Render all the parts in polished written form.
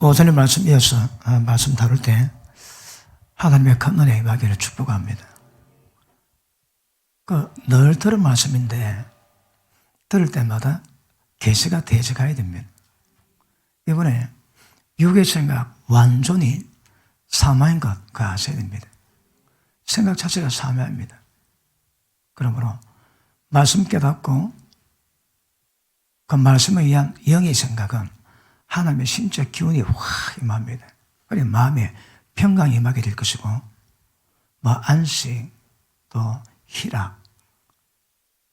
오전에 말씀 이어서 말씀 다룰 때 하나님의 큰 은혜 임하기를 축복합니다. 늘 들은 말씀인데 들을 때마다 계시가 되어가야 됩니다. 이번에 육의 생각 완전히 사마인 것 아셔야 됩니다. 생각 자체가 사마입니다. 그러므로 말씀 깨닫고 그 말씀에 의한 영의 생각은 하나님의 신적 기운이 확 임합니다. 그래 마음에 평강이 임하게 될 것이고 안식 또 희락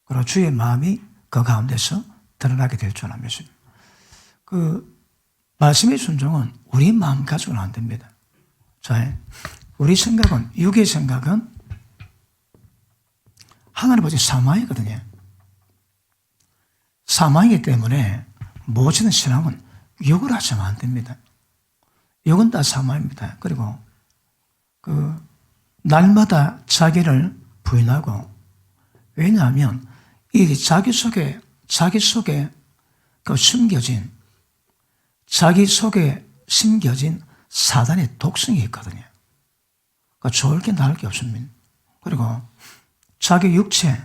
그리고 주의 마음이 그 가운데서 드러나게 될 줄 압니다. 말씀의 순종은 우리 마음 가지고는 안 됩니다. 자, 우리 생각은 육의 생각은 하나님 아버지 사마이거든요. 사마이기 때문에 무엇이든 신앙은 욕을 하시면 안 됩니다. 욕은 다 사마입니다. 그리고 날마다 자기를 부인하고, 왜냐하면 이 자기 속에 심겨진 사단의 독성이 있거든요. 좋을 게 나을 게 없습니다. 그리고 자기 육체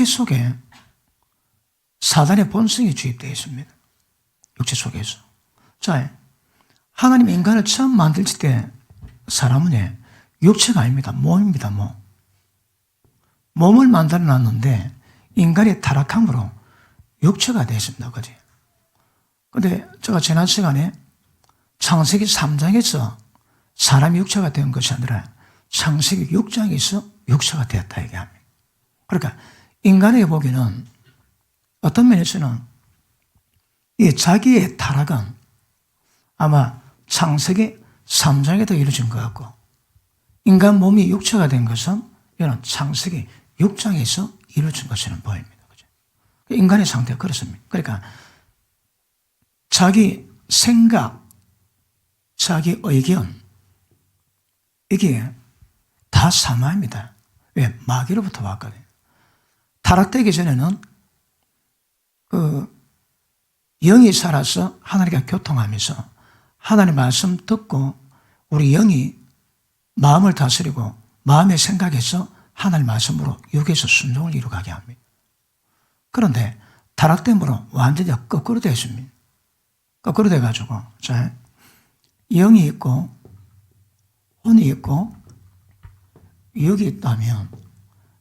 속에 사단의 본성이 주입되어 있습니다. 육체 속에서. 자, 하나님 인간을 처음 만들 때 사람은 육체가 아닙니다. 몸입니다. 몸을 만들어 놨는데 인간이 타락함으로 육체가 되었습니다. 그지? 근데 제가 지난 시간에 창세기 3장에서 사람이 육체가 된 것이 아니라 창세기 6장에서 육체가 되었다 얘기합니다. 그러니까 인간에게 보기에는 어떤 면에서는 이 자기의 타락은 아마 창세기 3장에도 이루어진 것 같고, 인간 몸이 육체가 된 것은 이는 창세기 6장에서 이루어진 것처럼 보입니다. 그죠? 인간의 상태가 그렇습니다. 그러니까 자기 생각, 자기 의견, 이게 다 사마입니다. 왜? 마귀로부터 왔거든요. 타락되기 전에는 영이 살아서 하나님과 교통하면서 하나님의 말씀 듣고 우리 영이 마음을 다스리고 마음의 생각에서 하나님의 말씀으로 육에서 순종을 이루가게 합니다. 그런데 타락됨으로 완전히 거꾸로 되었습니다. 거꾸로 돼가지고 자, 영이 있고 혼이 있고 육이 있다면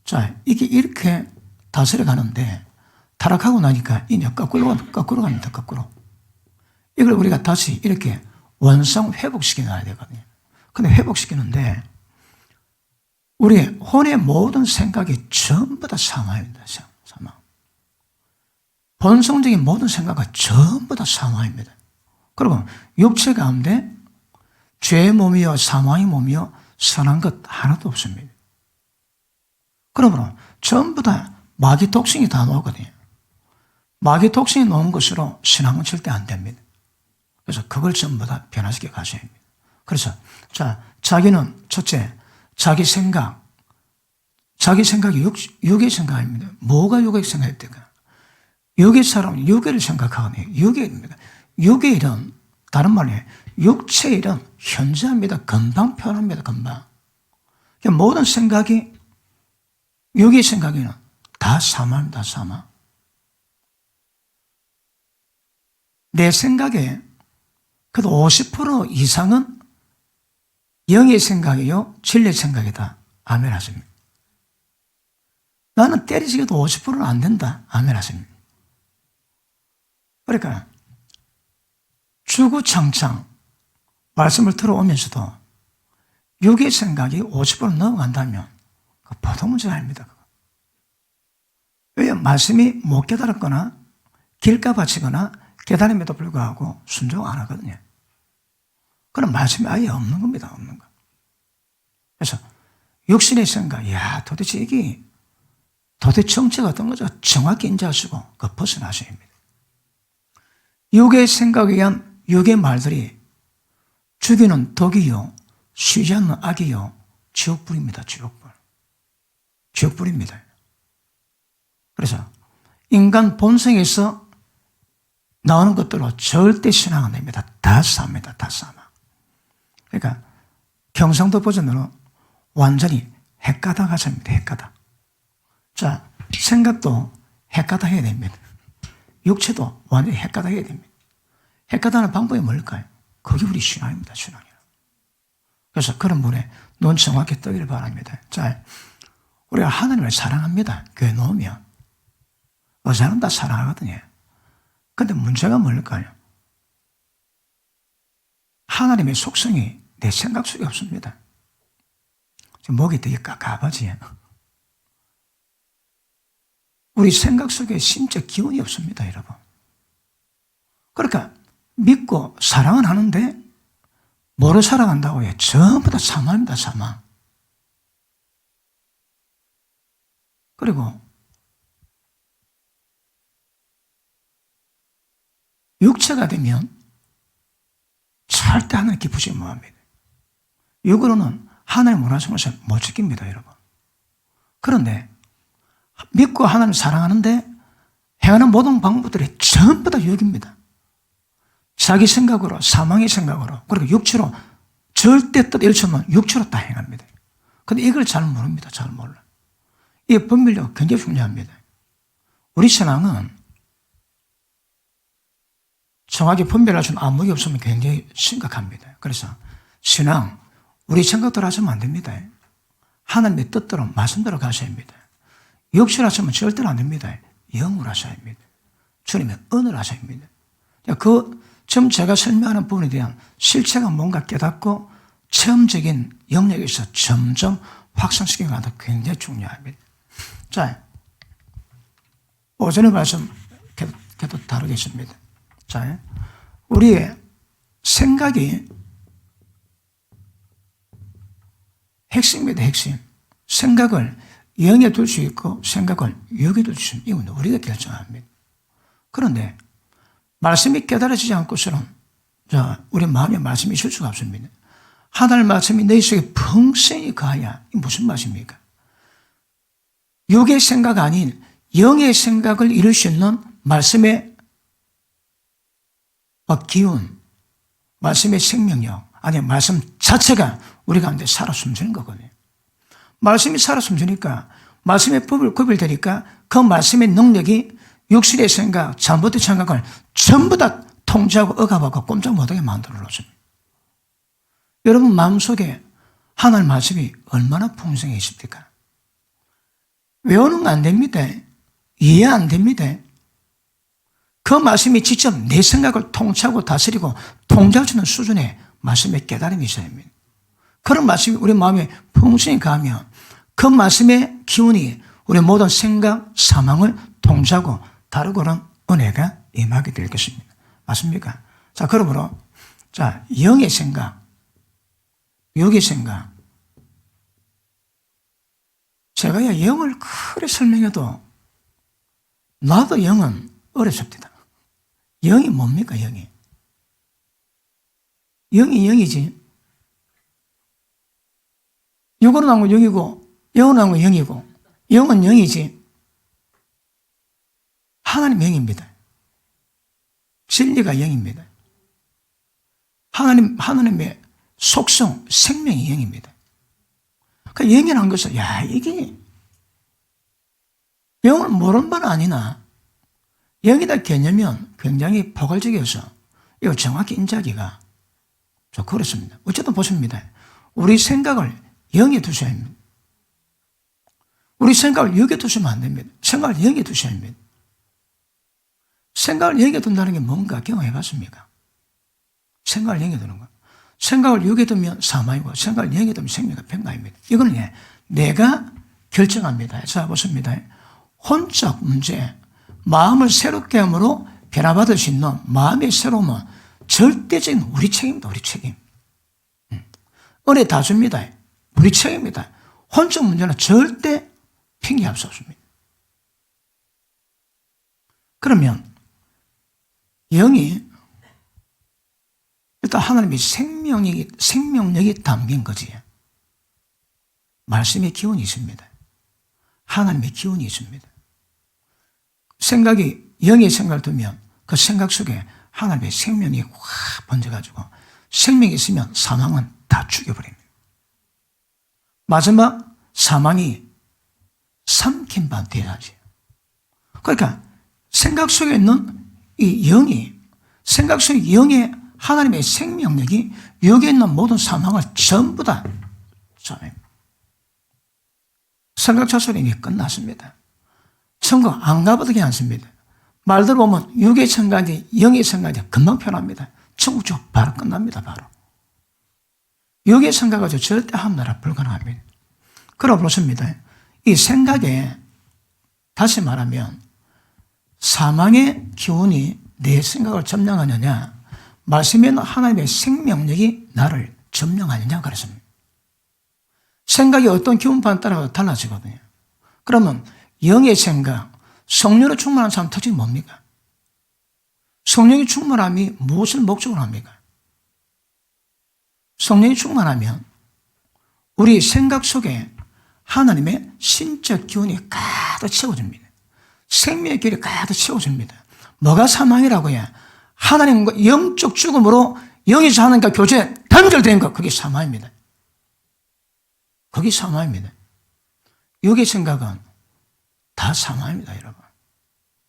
자, 이게 이렇게 다스려 가는데 타락하고 나니까 이제 거꾸로 갑니다. 거꾸로. 이걸 우리가 다시 이렇게 원상 회복시켜 놔야 되거든요. 근데 회복시키는데 우리 혼의 모든 생각이 전부 다 사마입니다. 사마. 본성적인 모든 생각은 전부 다 사마입니다. 그리고 육체 가운데 죄의 몸이요 사망의 몸이요 선한 것 하나도 없습니다. 그러므로 전부 다 마귀 독성이 다 나오거든요. 마귀 독성이 나온 것으로 신앙은 절대 안 됩니다. 그래서 그걸 전부 다 변화시켜 가셔야 합니다. 그래서 자, 자기는 첫째 자기 생각이 육의 생각입니다. 뭐가 육의 생각입니까? 육의 사람은 육의를 생각하거든요. 육의입니다. 육의 일은 다른 말로 육체의 일은 현저합니다. 금방 변합니다. 금방. 그러니까 모든 생각이 육의 생각에는 다 사마입니다. 사마. 내 생각에 그래도 50% 이상은 영의 생각이요 진리의 생각이다. 아멘 하십니다. 나는 때리시기도 50%는 안 된다. 아멘 하십니다. 그러니까 주구장창 말씀을 들어오면서도 육의 생각이 50% 넘어간다면 보통 문제가 아닙니다. 왜? 말씀이 못 깨달았거나 길가 바치거나 깨달음에도 불구하고 순종 안 하거든요. 그럼 말씀이 아예 없는 겁니다. 없는 거. 그래서 육신의 생각, 도대체 이게 도대체 정체가 어떤 거죠? 정확히 인지하시고 벗어나셔야 합니다. 육의 생각에 의한 육의 말들이 죽이는 독이요 쉬지 않는 악이요 지옥불입니다. 지옥불입니다. 그래서 인간 본성에서 나오는 것들로 절대 신앙 안 됩니다. 다 쌉니다. 다 쌉니다. 그러니까 경상도 버전으로 완전히 헷가닥 하십니다. 헷가닥. 자, 생각도 헷가닥 해야 됩니다. 육체도 완전히 헷가닥 해야 됩니다. 헷가닥하는 방법이 뭘까요? 그게 우리 신앙입니다. 신앙이요. 그래서 그런 분의 눈 정확히 뜨기를 바랍니다. 자, 우리가 하나님을 사랑합니다. 교회 놓으면. 의사는 다 사랑하거든요. 근데 문제가 뭘까요? 하나님의 속성이 내 생각 속에 없습니다. 목이 되게 깝깝하지. 우리 생각 속에 심적 기운이 없습니다, 여러분. 그러니까 믿고 사랑은 하는데 뭐를 사랑한다고 해요? 전부 다 사망입니다, 사망. 그리고 육체가 되면 절대 하나님 기쁘지 못합니다. 육으로는 하나님 원하시는 것을 못 지킵니다, 여러분. 그런데 믿고 하나님을 사랑하는데 행하는 모든 방법들이 전부 다 육입니다. 자기 생각으로, 사망의 생각으로, 그리고 육체로 절대 뜻 일처럼 육체로 다 행합니다. 그런데 이걸 잘 모릅니다. 잘 몰라. 이 분별력 굉장히 중요합니다. 우리 신앙은 정확히 분별할 수 있는 안목이 없으면 굉장히 심각합니다. 그래서 신앙, 우리 생각대로 하시면 안 됩니다. 하나님의 뜻대로, 말씀대로 가셔야 합니다. 육체로 하시면 절대로 안 됩니다. 영으로 하셔야 합니다. 주님의 은혜로 하셔야 합니다. 지금 제가 설명하는 부분에 대한 실체가 뭔가 깨닫고 체험적인 영역에서 점점 확산시키는 것도 굉장히 중요합니다. 자, 오전에 말씀 계속 다루겠습니다. 자, 우리의 생각이 핵심입니다, 핵심. 생각을 영에 둘 수 있고 생각을 육에 둘 수 있는 이건 우리가 결정합니다. 그런데 말씀이 깨달아지지 않고서는 우리 마음에 말씀이 있을 수가 없습니다. 하나님의 말씀이 내 속에 풍성히 거하야. 이 무슨 말입니까? 육의 생각 아닌 영의 생각을 이룰 수 있는 말씀의 기운, 말씀의 생명력, 아니 말씀 자체가 우리 가운데 살아 숨쉬는 거거든요. 말씀이 살아 숨쉬니까, 말씀의 법을 구별되니까 그 말씀의 능력이 육신의 생각, 잘못된 생각을 전부 다 통제하고 억압하고 꼼짝 못하게 만들어 놓습니다. 여러분 마음속에 하나님 말씀이 얼마나 풍성해 있습니까? 외우는 거 안 됩니다. 이해 안 됩니다. 그 말씀이 직접 내 생각을 통치하고 다스리고 통제할 수 있는 수준의 말씀의 깨달음이 있어야 합니다. 그런 말씀이 우리 마음에 풍성히 가면 그 말씀의 기운이 우리 모든 생각, 사망을 통제하고 다루고는 은혜가 임하게 될 것입니다. 맞습니까? 자, 그러므로 영의 생각, 육의 생각. 제가 영을 그래 설명해도 나도 영은 어렵습니다. 영이 뭡니까, 영이? 영이 영이지. 육으로 나온 건 영이고, 영으로 나온 건 영이고, 영은 영이지. 하나님 영입니다. 진리가 영입니다. 하나님의 속성, 생명이 영입니다. 그 영이라는 것은, 이게 영을 모르는 바는 아니나, 영이다 개념은 굉장히 포괄적이어서 이거 정확히 인지하기가 좀 그렇습니다. 어쨌든 보십니다. 우리 생각을 영에 두셔야 합니다. 우리 생각을 영에 두시면 안 됩니다. 생각을 영에 두셔야 합니다. 생각을 영에 둔다는 게 뭔가 경험해 봤습니까? 생각을 영에 두는 거. 생각을 영에 두면 사망이고 생각을 영에 두면 생명과 평강입니다. 이거는 내가 결정합니다. 자, 보십니다. 혼적 문제, 마음을 새롭게 함으로 변화받을 수 있는 마음의 새로움은 절대적인 우리 책임입니다. 우리 책임. 은혜 다 줍니다. 우리 책임입니다. 혼적 문제는 절대 핑계할 수 없습니다. 그러면 영이 일단 하나님의 생명력이 담긴 거지. 말씀의 기운이 있습니다. 하나님의 기운이 있습니다. 생각이 영의 생각을 두면 그 생각 속에 하나님의 생명이 확 번져가지고 생명이 있으면 사망은 다 죽여버립니다. 마지막 사망이 삼킨 바 되야지. 그러니까 생각 속에 있는 이 영이, 생각 속의 영의 하나님의 생명력이 여기에 있는 모든 사망을 전부 다 잡아냅니다. 생각 자체는 이미 끝났습니다. 천국 안 가봐도 괜찮습니다. 말 들어보면 육의 천가지, 영의 천가지 금방 편합니다. 천국 쪽 바로 끝납니다. 바로. 육의 천가가지고 절대 함나라 불가능합니다. 그러고 그렇습니다. 이 생각에 다시 말하면 사망의 기운이 내 생각을 점령하느냐, 말씀에 있는 하나님의 생명력이 나를 점령하느냐 그랬습니다. 생각이 어떤 기운판에 따라 달라지거든요. 그러면 영의 생각, 성령으로 충만한 사람 특징이 뭡니까? 성령이 충만함이 무엇을 목적으로 합니까? 성령이 충만하면 우리 생각 속에 하나님의 신적 기운이 가득 채워집니다. 생명의 기운이 가득 채워집니다. 뭐가 사망이라고 해? 하나님과 영적 죽음으로 영이 하나님과 교제에 단절된 것, 그게 사망입니다. 그게 사망입니다. 육의 생각은 다 사망입니다, 여러분.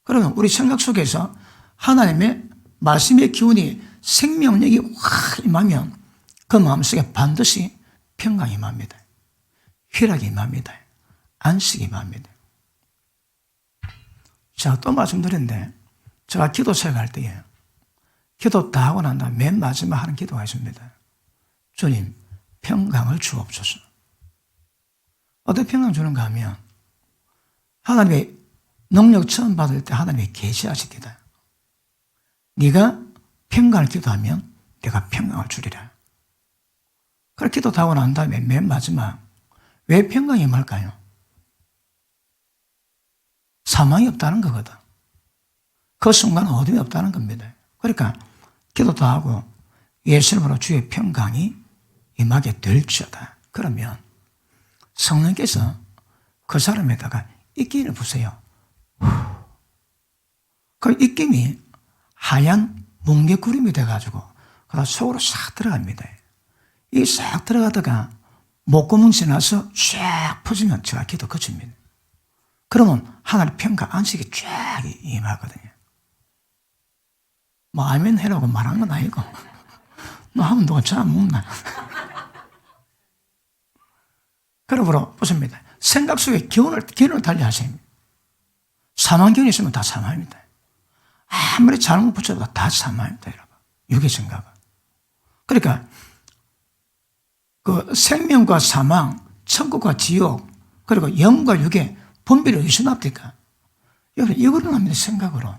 그러면 우리 생각 속에서 하나님의 말씀의 기운이 생명력이 확 임하면 그 마음속에 반드시 평강이 임합니다. 희락이 임합니다. 안식이 임합니다. 제가 또 말씀드렸는데, 제가 기도 시작할 때에 기도 다 하고 난 다음 맨 마지막 하는 기도가 있습니다. 주님, 평강을 주옵소서. 어떻게 평강 주는가 하면 하나님의 능력 처음 받을 때 하나님이 계시하십니다. 네가 평강을 기도하면 내가 평강을 주리라. 그렇게 기도 다 하고 난 다음에 맨 마지막 왜 평강이 임할까요? 사망이 없다는 거거든. 그 순간 어둠이 없다는 겁니다. 그러니까 기도 다 하고 예수님으로 주의 평강이 임하게 될지어다. 그러면 성령께서 그 사람에다가 입김을 부세요. 그 입김이 하얀 뭉게구름이 돼가지고 그러다 속으로 싹 들어갑니다. 이 싹 들어가다가 목구멍 지나서 쫙 퍼지면 제가 기도 거칩니다. 그러면 하나님 평강 안식이 쫙 임하거든요. 뭐 아멘 해라고 말한 건 아니고 너 하면 누가 잘 먹나? 그러므로 보십니다. 생각 속에 기운을 달리하십니다. 사망 기운이 있으면 다 사망입니다. 아무리 잘못 붙여도 다 사망입니다, 여러분. 육의 생각은. 그러니까 그 생명과 사망, 천국과 지옥, 그리고 영과 육의 분별이 어디서 납니까? 여러분, 이거로 납니다, 생각으로.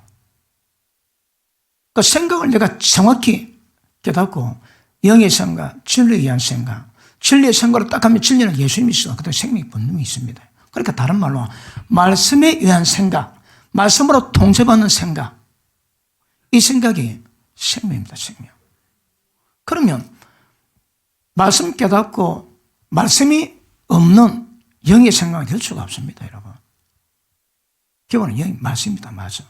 그 생각을 내가 정확히 깨닫고 영의 생각, 진리에 의한 생각, 진리의 생각으로 딱 하면 진리는 예수님이 있어. 그때 생명의 본능이 있습니다. 그러니까 다른 말로 말씀에 의한 생각, 말씀으로 통제받는 생각, 이 생각이 생명입니다, 생명. 그러면 말씀 깨닫고 말씀이 없는 영의 생각이 될 수가 없습니다, 여러분. 기본은 영이 말씀입니다, 맞아.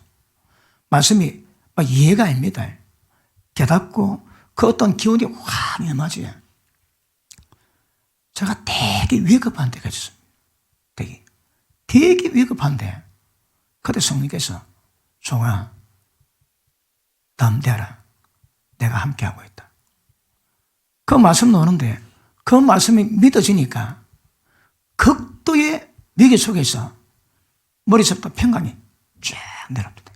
말씀이 이해가 아닙니다. 깨닫고 그 어떤 기운이 확 임하지. 제가 되게 위급한 데가 있었습니다. 되게 위급한데 그때 성령께서 종아, 담대하라. 내가 함께하고 있다. 그 말씀 나오는데 그 말씀이 믿어지니까 극도의 위기 속에서 머리서부터 평강이 쫙 내려옵니다.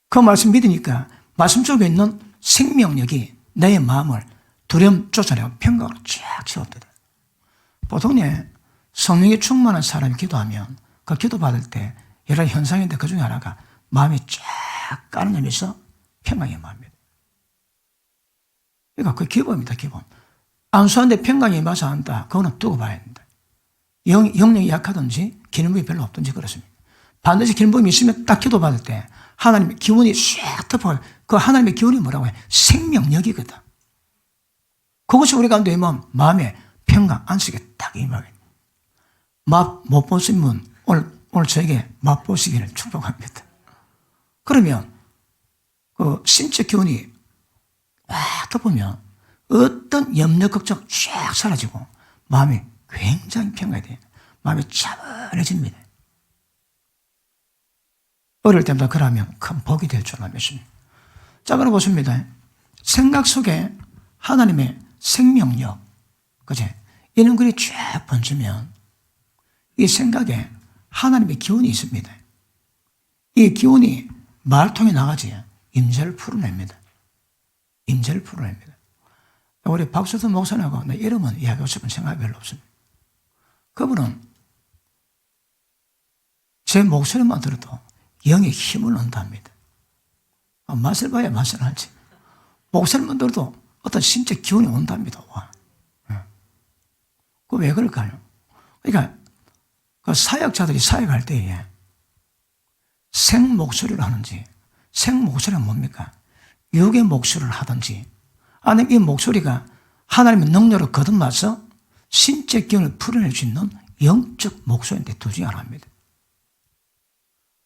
그 말씀 믿으니까 말씀 속에 있는 생명력이 내 마음을 두려움 쫓아내고 평강으로 쫙 채웠다. 보통 성령이 충만한 사람이 기도하면 그 기도받을 때 여러 현상인데 그 중에 하나가 마음이 쫙 가느냐면서 평강이 임합니다. 그러니까 그 기본입니다, 기본. 안수하는데 평강이 임하지 않는다. 그거는 두고 봐야 된다. 영령이 약하든지 기능부이 별로 없든지 그렇습니다. 반드시 기능부이 있으면 딱 기도받을 때 하나님의 기운이 쫙 덮어요. 그 하나님의 기운이 뭐라고 해요? 생명력이거든. 그것이 우리 가운데 임하면 마음에 평강, 안식에 딱 임하게. 맛 못 보신 분 오늘 저에게 맛보시기를 축복합니다. 그러면 그 심적 기운이 확 덮으면 어떤 염려, 걱정 쫙 사라지고 마음이 굉장히 평가가 돼요. 마음이 차분해집니다. 어릴 때부터 그러면 큰 복이 될 줄 믿습니다. 자, 그럼 보십니다. 생각 속에 하나님의 생명력, 그제? 이런 글이 쫙 번지면 이 생각에 하나님의 기운이 있습니다. 이 기운이 말통에 나가지 임재를 풀어냅니다. 임재를 풀어냅니다. 우리 박수선 목사님하고 내 이름은 이야기하고 싶은 생각이 별로 없습니다. 그분은 제 목소리만 들어도 영의 힘을 얻는답니다. 맛을 봐야 맛을 알지. 목소리만 들어도 어떤 심적 기운이 온답니다. 와. 그 왜 그럴까요? 그러니까 그 사역자들이 사역할 때에 생 목소리를 하는지, 생 목소리가 뭡니까? 육의 목소리를 하든지, 아니면 이 목소리가 하나님의 능력으로 거듭나서 신적 기운을 풀어낼 수 있는 영적 목소리인데 둘 중에 하나입니다.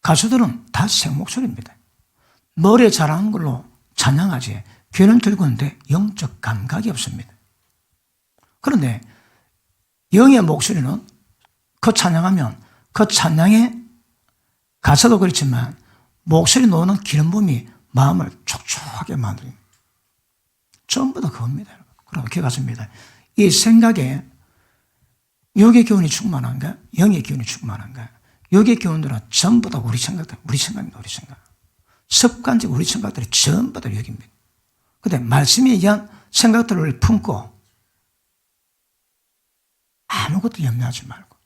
가수들은 다 생 목소리입니다. 노래 잘하는 걸로 찬양하지, 귀는 들고 있는데 영적 감각이 없습니다. 그런데 영의 목소리는 그 찬양하면 그 찬양의 가사도 그렇지만 목소리 놓는 기름 부음이 마음을 촉촉하게 만듭니다. 전부 다 그겁니다. 그럼 기억하십니다. 이 생각에 육의 기운이 충만한가? 영의 기운이 충만한가? 육의 기운들은 전부 다 우리 생각입니다. 우리 생각. 습관적 우리 생각들이 전부 다 육입니다. 그런데 말씀에 의한 생각들을 품고 아무것도 염려하지 말고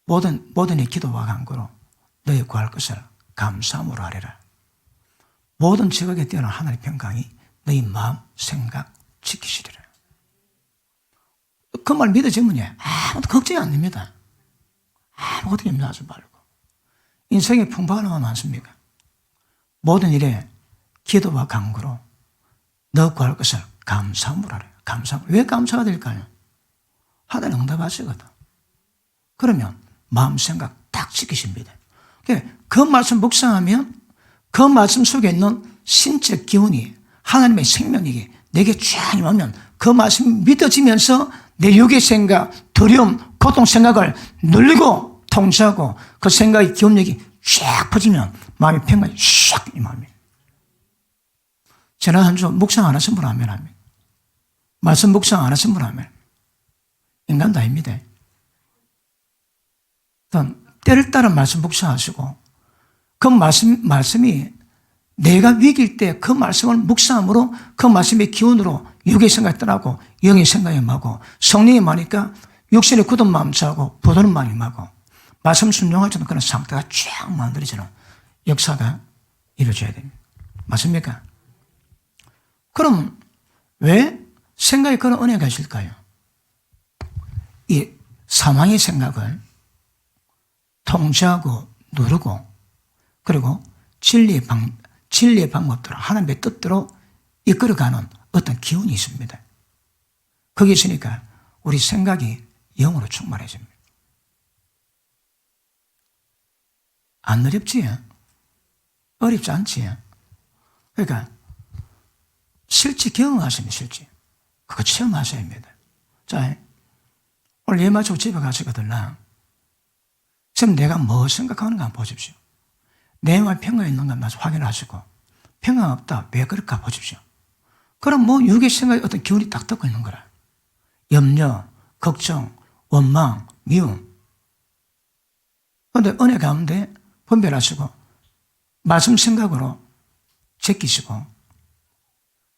모든 이 기도와 간구로 너희 구할 것을 감사함으로 하리라. 모든 지각에 뛰어난 하나님의 평강이 너희 마음, 생각 지키시리라. 그 말 믿어지면 아무것도 걱정이 안 됩니다. 아무것도 염려하지 말고. 인생에 풍부한 건 많습니까? 모든 일에 기도와 간구로 너 구할 것을 감사함으로 하라. 왜 감사가 될까요? 하나님 응답하시거든. 그러면 마음 생각 딱 지키십니다. 그 말씀 묵상하면 그 말씀 속에 있는 신적 기운이 하나님의 생명력이 내게 쫙 임하면 그 말씀이 믿어지면서 내 육의 생각, 두려움, 고통 생각을 눌리고 통제하고 그 생각의 기운력이 쫙 퍼지면 마음의 평강이 샥 임합니다. 지난 한 주 묵상 안 하신 분 하면 합니다. 말씀 묵상 안 하신 분 하면 인간 다입니다. 때를 따라 말씀 묵상하시고 그 말씀이 내가 위기일 때 그 말씀을 묵상함으로 그 말씀의 기운으로 육의 생각이 떠나고 영의 생각이 임하고 성령이 임하니까 육신의 굳은 마음 차고 부드러운 마음이 임하고 말씀 순종하지 않는 그런 상태가 쫙 만들어지는 역사가 이루어져야 됩니다. 맞습니까? 그럼 왜 생각에 그런 은혜가 있을까요? 이 사망의 생각을 통제하고 누르고 그리고 진리의 방법대로 하나님의 뜻대로 이끌어가는 어떤 기운이 있습니다. 거기 있으니까 우리 생각이 영으로 충만해집니다. 안 어렵지? 어렵지 않지? 그러니까 실제 경험하시면 실제 그거 체험하셔야 합니다. 자, 오늘 예마 쪽 집에 가시거든요. 지금 내가 뭐 생각하는가 한번 보십시오. 내 마음에 평강이 있는가 한번 확인하시고 평강 없다. 왜 그럴까 보십시오. 그럼 뭐 육의 생각에 어떤 기운이 딱 덮고 있는 거라. 염려, 걱정, 원망, 미움. 그런데 은혜 가운데 분별하시고 말씀 생각으로 제끼시고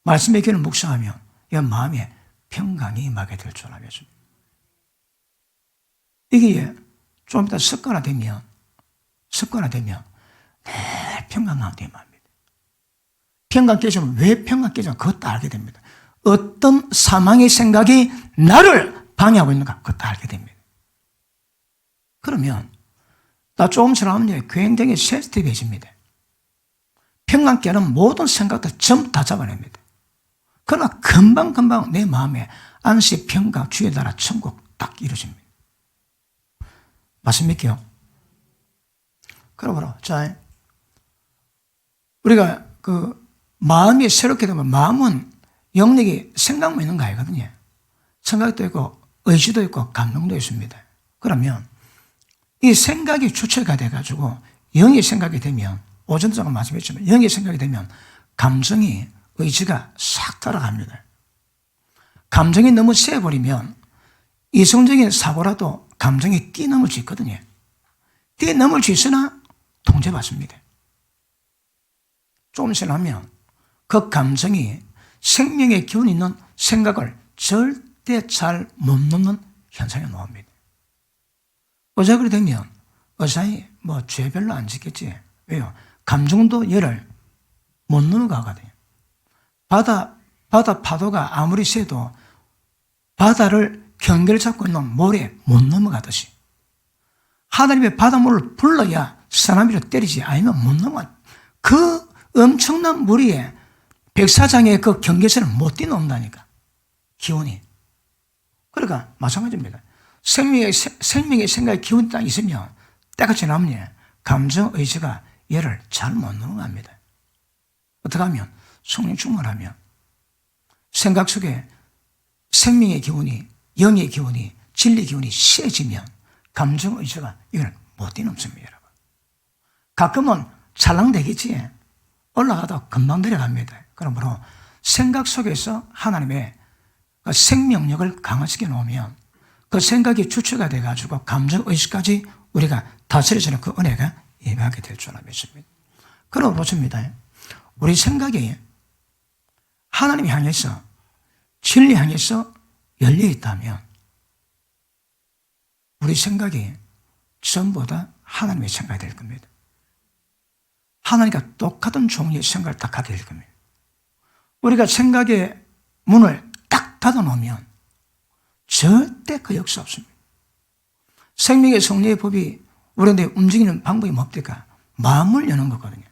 말씀의 길을 묵상하며 이 마음에 평강이 임하게 될 줄 알겠습니다. 이게 좀 이따 습관화되면 늘 평강 가운데 임합니다. 평강 깨지면 왜 평강 깨지면 그것도 알게 됩니다. 어떤 사망의 생각이 나를 방해하고 있는가 그것도 알게 됩니다. 그러면 나 조금 지나면 굉장히 센시티브해집니다. 평강 깨는 모든 생각들 전부 다 잡아냅니다. 그러나 금방금방 내 마음에 안식, 평강, 주의 나라, 천국 딱 이루어집니다. 말씀 믿게요. 그러므로 자, 우리가 마음이 새롭게 되면 마음은 영역이 생각만 있는 거 아니거든요. 생각도 있고 의지도 있고 감동도 있습니다. 그러면 이 생각이 주체가 돼가지고 영의 생각이 되면 오전도 잠깐 말씀했지만 영의 생각이 되면 감정이 의지가 싹 따라갑니다. 감정이 너무 세버리면 이성적인 사고라도 감정이 뛰넘을 수 있거든요. 뛰넘을 수 있으나 통제받습니다. 조금 지나면 그 감정이 생명의 기운이 있는 생각을 절대 잘 못 놓는 현상이 나옵니다. 어제 그래 되면 어차피 죄 별로 안 짓겠지. 왜요? 감정도 열을 못 넘어가거든요. 바다 파도가 아무리 세도 바다를 경계를 잡고 있는 모래 못 넘어가듯이 하나님의 바닷물을 불러야 사나미로 때리지 아니면 못 넘어가. 그 엄청난 물 위에 백사장의 그 경계선을 못 뛰어넘는다니까. 기운이. 그러니까 마찬가지입니다. 생명의 생각의 기운이 딱 있으면 때가 지나면 감정 의지가 얘를 잘 못 넘어갑니다. 어떻게 하면? 성령 충만하면 생각 속에 생명의 기운이, 영의 기운이, 진리 기운이 세지면 감정 의지가 이걸 못 뛰넘습니다, 여러분. 가끔은 찰랑되겠지. 올라가다 금방 내려갑니다. 그러므로 생각 속에서 하나님의 생명력을 강화시켜 놓으면 그 생각이 주체가 돼가지고 감정 의식까지 우리가 다스려지는 그 은혜가 임하게 될 줄 믿습니다. 그러고 보십니다. 우리 생각이 하나님 향해서 진리 향해서 열려 있다면 우리 생각이 전부 다 하나님의 생각이 될 겁니다. 하나님과 똑같은 종류의 생각을 딱 하게 될 겁니다. 우리가 생각의 문을 딱 닫아놓으면 절대 그 역사 없습니다. 생명의 성리의 법이 우리한테 움직이는 방법이 뭡니까? 마음을 여는 거거든요.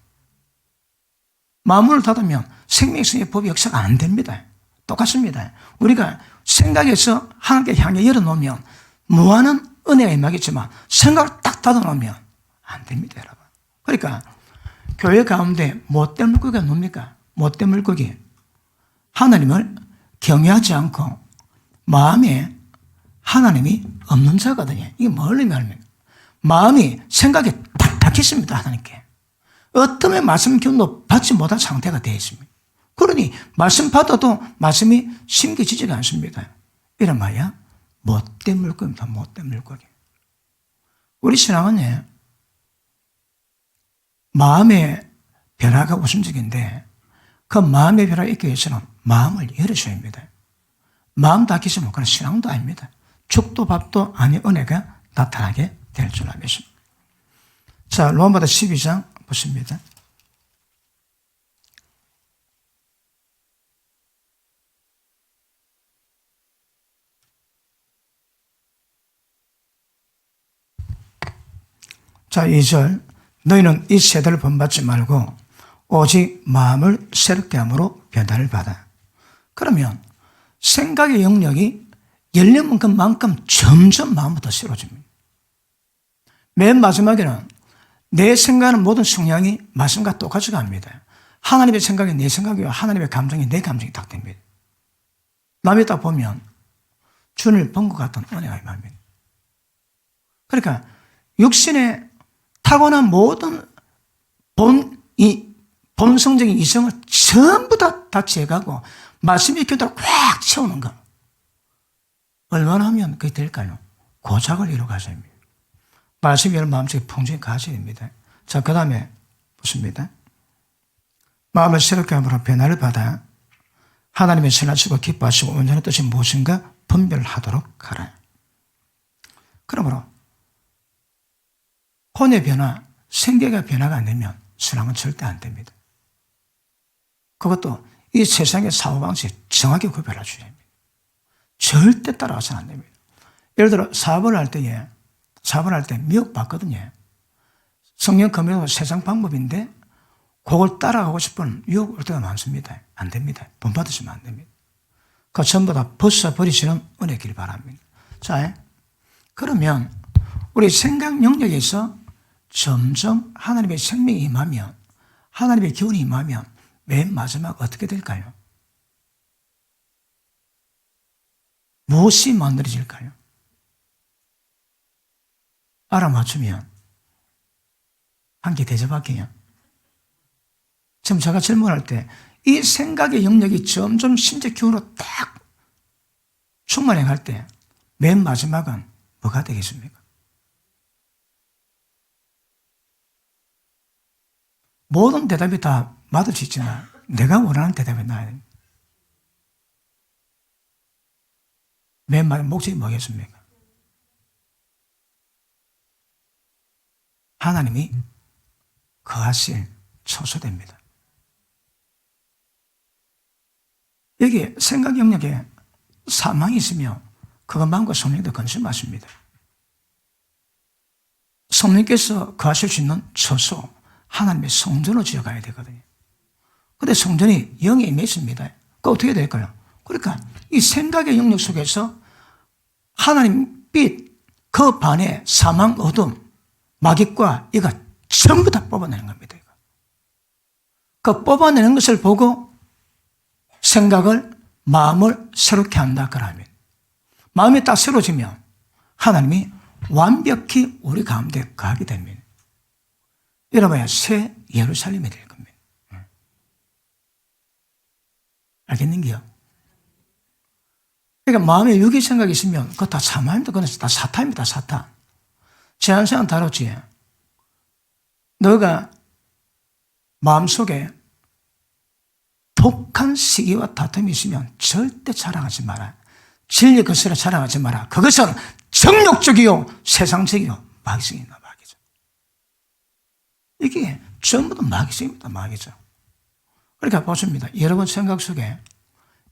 마음을 닫으면 생명의 성리의 법이 역사가 안 됩니다. 똑같습니다. 우리가 생각에서 하나님께 향해 열어놓으면 무한한 은혜가 임하겠지만 생각을 딱 닫아놓으면 안 됩니다, 여러분. 그러니까 교회 가운데 못된 물고기가 뭡니까? 못된 물고기. 하나님을 경외하지 않고 마음에 하나님이 없는 자거든요. 이게 뭘 의미합니까? 마음이 생각에 딱 박혔습니다, 하나님께. 어떤 말씀 기운도 받지 못한 상태가 되어 있습니다. 그러니 말씀 받아도 말씀이 심겨지지가 않습니다. 이런 말이야 못된 물고기입니다. 못된 물고기. 우리 신앙은 마음의 변화가 우선적인데 그 마음의 변화가 있기 위해서는 마음을 열어줘야 합니다. 마음 닫히지 그런 신앙도 아닙니다. 죽도 밥도 아닌 은혜가 나타나게 될 줄 믿습니다. 자, 로마서 12장 보십니다. 자, 2절. 너희는 이 세대를 본받지 말고 오직 마음을 새롭게 함으로 변화를 받아. 그러면 생각의 영역이 열리면 그만큼 점점 마음부터 새로워집니다. 맨 마지막에는 내 생각하는 모든 성향이 말씀과 똑같이 갑니다. 하나님의 생각이 내 생각이고 하나님의 감정이 내 감정이 딱 됩니다. 남이 딱 보면 주님을 본 것 같은 은혜가 임합니다. 그러니까 육신의 타고난 모든 본성적인 이성을 전부 다 제거하고 말씀의 교도로 꽉 채우는 것. 얼마나 하면 그게 될까요? 고작을 이루어가셔야 합니다. 말씀이 여러분 마음속에 풍성히 가셔야 됩니다. 자, 그 다음에 보십니다. 마음을 새롭게 함으로 변화를 받아 하나님의 선하시고 기뻐하시고 온전한 뜻이 무엇인가 분별하도록 하라. 그러므로 혼의 변화, 생계가 변화가 안 되면 신앙은 절대 안 됩니다. 그것도 이 세상의 사고방식 정확히 구별해 주셔야 합니다. 절대 따라가서는 안 됩니다. 예를 들어 사업을 할 때 미혹받거든요. 성령 검열은 세상 방법인데 그걸 따라가고 싶은 유혹 올 때가 많습니다. 안 됩니다. 본받으시면 안 됩니다. 그 전부 다 벗어버리시는 은혜 길 바랍니다. 자, 그러면 우리 생각 영역에서 점점 하나님의 생명이 임하면, 하나님의 기운이 임하면 맨 마지막 어떻게 될까요? 무엇이 만들어질까요? 알아맞추면 한 개 대접할게요. 지금 제가 질문할 때 이 생각의 영역이 점점 심적 기운으로 딱 충만해 갈 때 맨 마지막은 뭐가 되겠습니까? 모든 대답이 다 맞을 수 있지만 내가 원하는 대답이 나야 됩니다. 맨 마지막 목적이 뭐겠습니까? 하나님이 거하실 처소됩니다. 여기 생각 영역에 사망이 있으며 그것만과 성령도 건설맞습니다. 성령께서 거하실 수 있는 처소, 하나님의 성전을 지어가야 되거든요. 그런데 성전이 영에 임해 있습니다. 그 어떻게 될까요? 그러니까 이 생각의 영역 속에서 하나님 빛, 그 반에 사망, 어둠, 마귀과 이거 전부 다 뽑아내는 겁니다. 이거. 그 뽑아내는 것을 보고 생각을, 마음을 새롭게 한다. 그러면 마음이 딱 새로워지면 하나님이 완벽히 우리 가운데 거하게 됩니다. 이러봐야 새 예루살렘이 될 겁니다. 알겠는지요? 그러니까 마음에 유기 생각이 있으면 그거 다 사망입니다. 그건 다 사탄입니다. 사탄. 제한시간 다뤘지. 너가 마음속에 독한 시기와 다툼이 있으면 절대 자랑하지 마라. 진리 것으로 자랑하지 마라. 그것은 정욕적이요 세상적이요 마귀성이다. 마귀죠. 이게 전부 다 마귀성입니다. 마귀죠. 그러니까 보십니다. 여러분 생각 속에,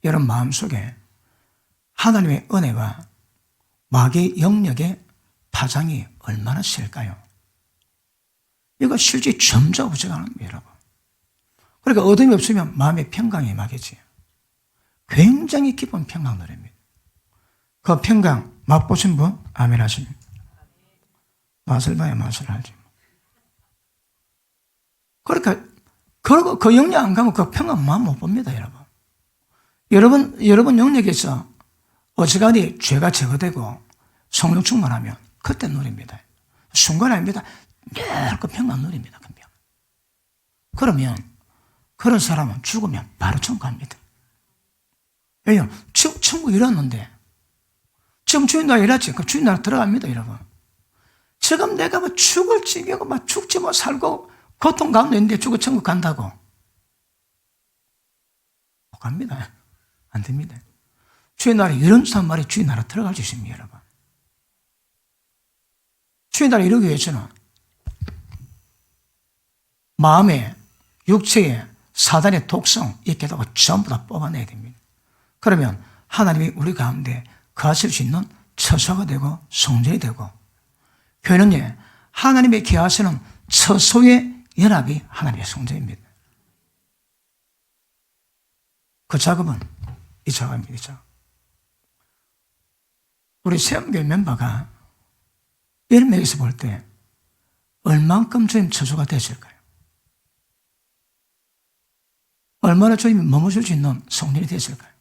여러분 마음 속에 하나님의 은혜와 마귀의 영역의 파장이 얼마나 셀까요? 이거 실제 점점 부족하는 거예요, 여러분. 그러니까 어둠이 없으면 마음의 평강이 임하겠지. 굉장히 깊은 평강 노래입니다. 그 평강 맛보신 분? 아멘 하십니다. 맛을 봐야 맛을 알지. 그러니까 그리고 그 영역 안 가면 그 평강 마음 못 봅니다, 여러분. 여러분 영역에서 어지간히 죄가 제거되고 성령 충만하면 그때 누립니다. 순간 아닙니다. 늘 그 평강 누립니다. 그 평강. 그러면 그런 사람은 죽으면 바로 천국 갑니다. 왜냐하면 천국 이뤘는데 지금 주인 나라 이랬지. 그 주인 나라 들어갑니다, 여러분. 지금 내가 뭐 죽을 지경고 막 죽지 뭐 살고 고통 가운데 있는데 죽어 천국 간다고. 못 갑니다. 안 됩니다. 주인 나라 이런 사람 말이 주인 나라 들어갈 수 있습니다, 여러분. 주인 나라 이루기 위해서는 마음에, 육체에 사단의 독성 있게 되고 전부 다 뽑아내야 됩니다. 그러면 하나님이 우리 가운데 거하실 수 있는 처소가 되고 성전이 되고, 교회는요, 하나님의 거하시는 처소의 연합이 하나님의 성전입니다. 그 작업은 이 작업입니다. 이 작업. 우리 세움교회 멤버가 이런 맥에서 볼 때 얼만큼 주님 처소가 됐을까요? 얼마나 주님이 머무실 수 있는 성전이 됐을까요?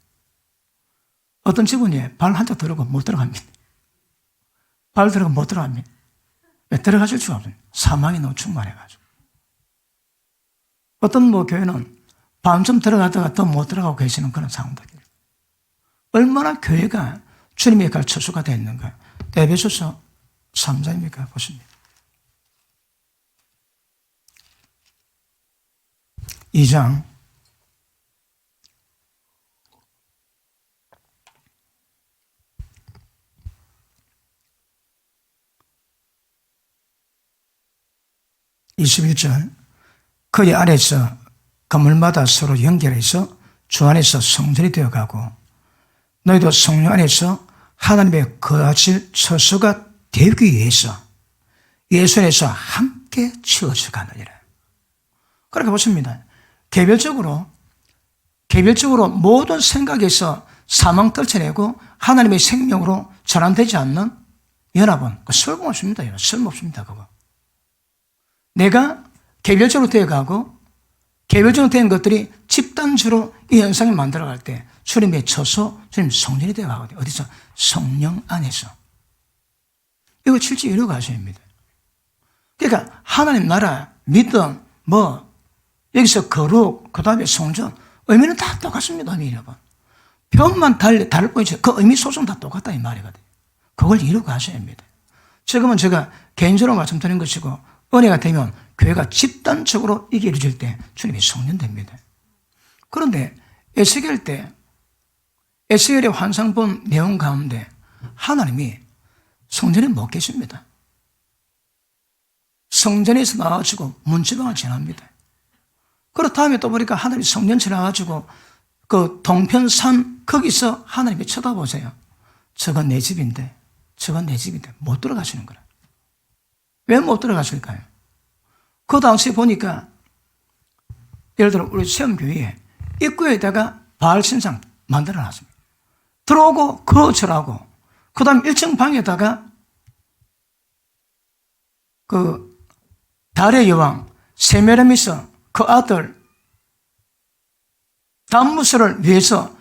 어떤 직원이 발 한 짝 들어가고 못 들어갑니다. 발 들어가고 못 들어갑니다. 왜? 들어가실 수가 없어요. 사망이 너무 충만해가지고. 어떤 교회는 밤좀 들어가다가 또 못 들어가고 계시는 그런 상황도 있어요. 얼마나 교회가 주님의 갈 처소가 되어 있는가. 에베소서 3장입니까? 보십니다. 2장 21절 그의 아래에서 건물마다 서로 연결해서 주 안에서 성전이 되어가고 너희도 성령 안에서 하나님의 거하실 처소가 되기 위해서 예수 안에서 함께 지어져 가느니라. 그렇게 보십니다. 개별적으로 모든 생각에서 사망 떨쳐내고 하나님의 생명으로 전환되지 않는 연합은 쓸모없습니다. 쓸모없습니다. 그거. 내가 개별적으로 되어가고 개별적으로 된 것들이 집단주로 이 현상을 만들어갈 때 주님의 처소, 주님 성전이 되어가거든요. 어디서? 성령 안에서. 이거 실제 이루어 가셔야 합니다. 그러니까 하나님 나라, 믿음, 여기서 거룩, 그 다음에 성전, 의미는 다 똑같습니다. 의미 여러분. 표현만 다를 뿐이지 그 의미 소송 다 똑같다 이 말이거든요. 그걸 이루어 가셔야 합니다. 지금은 제가 개인적으로 말씀드린 것이고 은혜가 되면 교회가 집단적으로 이게 이루어질 때 주님이 성령됩니다. 그런데 에스겔의 환상 본 내용 가운데 하나님이 성전에 못 계십니다. 성전에서 나와가지고 문지방을 지납니다. 그렇 다음에 또 보니까 하나님이 성전 지나가지고 그 동편산 거기서 하나님이 쳐다보세요. 저건 내 집인데 못 들어가시는 거라. 왜 못 들어가실까요? 그 당시에 보니까 예를 들어 우리 세움교회에 입구에다가 바알 신상 만들어 놨습니다. 들어오고 거절하고 그 다음 1층 방에다가 그 달의 여왕 세메라미스 그 아들 담무스를 위해서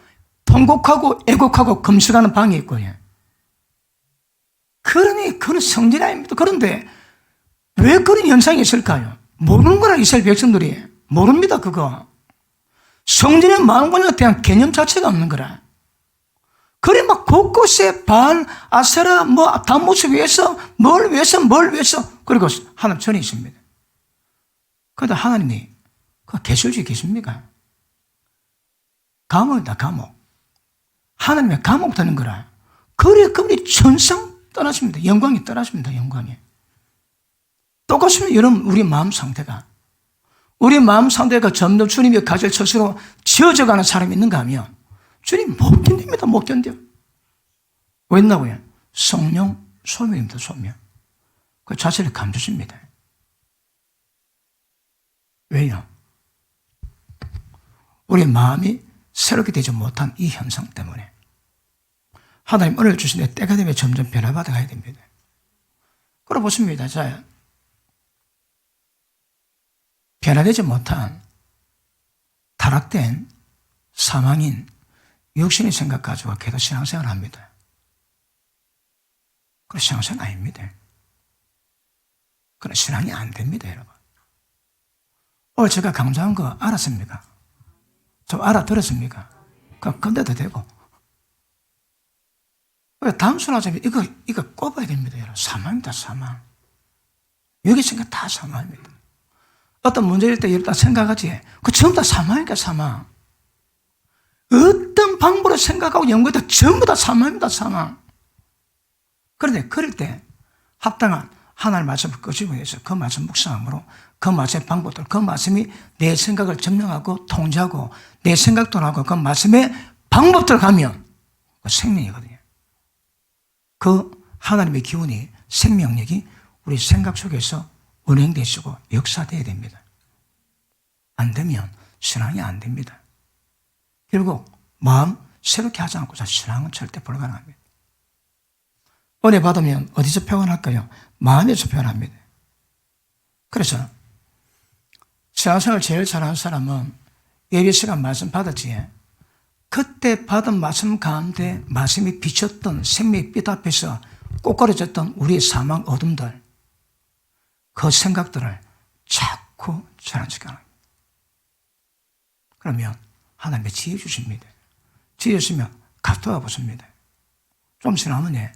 통곡하고 애곡하고 금식하는 방이 있고요. 그러니 그건 성전이 아닙니다. 그런데 왜 그런 현상이 있을까요? 모르는 거라 이스라엘 백성들이. 모릅니다 그거. 성전의 만군에 대한 개념 자체가 없는 거라. 그래 막 곳곳에 바알, 아세라, 담무스 위해서 뭘 위해서 그리고 하나님 전에 있습니다. 그러다 하나님이 그 계실지 계십니까? 감옥이다 감옥. 하나님의 감옥 되는 거라. 그래 그분이 천상 떠나십니다. 영광이 떠나십니다. 영광이. 똑같습니다. 여러분 우리 마음 상태가 점점 주님이 가질 처소로 지어져가는 사람이 있는가 하면 주님 못 견딥니다. 못 견뎌. 왜 있나고요? 성령 소명입니다. 소명. 그 자체를 감추십니다. 왜요? 우리 마음이 새롭게 되지 못한 이 현상 때문에 하나님 은혜를 주시는데 때가 되면 점점 변화받아 가야 됩니다. 그러 보십니다. 자, 변화되지 못한 타락된 사망인 육신의 생각 가지고 계속 신앙생활을 합니다. 그런 신앙생활 아닙니다. 그런 신앙이 안 됩니다, 여러분. 오늘 제가 강조한 거 알았습니까? 좀 알아들었습니까? 건데도 되고. 단순하자면 이거 꼽아야 됩니다, 여러분. 사망입니다, 사망. 여기 생각 다 사망입니다. 어떤 문제일 때 여러분 다 생각하지. 그 전부 다 사망이니까 사망. 어떤 방법으로 생각하고 연구해도 전부 다 사망입니다, 사망. 그런데 그럴 때 합당한 하나님의 말씀을 끄집어 내서 그 말씀 묵상함으로 그 말씀의 방법들, 그 말씀이 내 생각을 점령하고 통제하고 내 생각도 하고 그 말씀의 방법대로 가면 그 생명이거든요. 그 하나님의 기운이 생명력이 우리 생각 속에서 운행되시고 역사되어야 됩니다. 안 되면 신앙이 안 됩니다. 결국 마음 새롭게 하지 않고서 신앙은 절대 불가능합니다. 은혜 받으면 어디서 표현할까요? 마음에서 표현합니다. 그래서 신앙생활 제일 잘하는 사람은 예배 시간 말씀 받았지. 그때 받은 말씀 가운데 말씀이 비쳤던 생명의 빛 앞에서 꼬꾸라졌던 우리의 사망 어둠들, 그 생각들을 자꾸 전환시켜요. 그러면 하나님의 지혜 주십니다. 지혜 주시면 갖다가 보십니다. 좀 지나면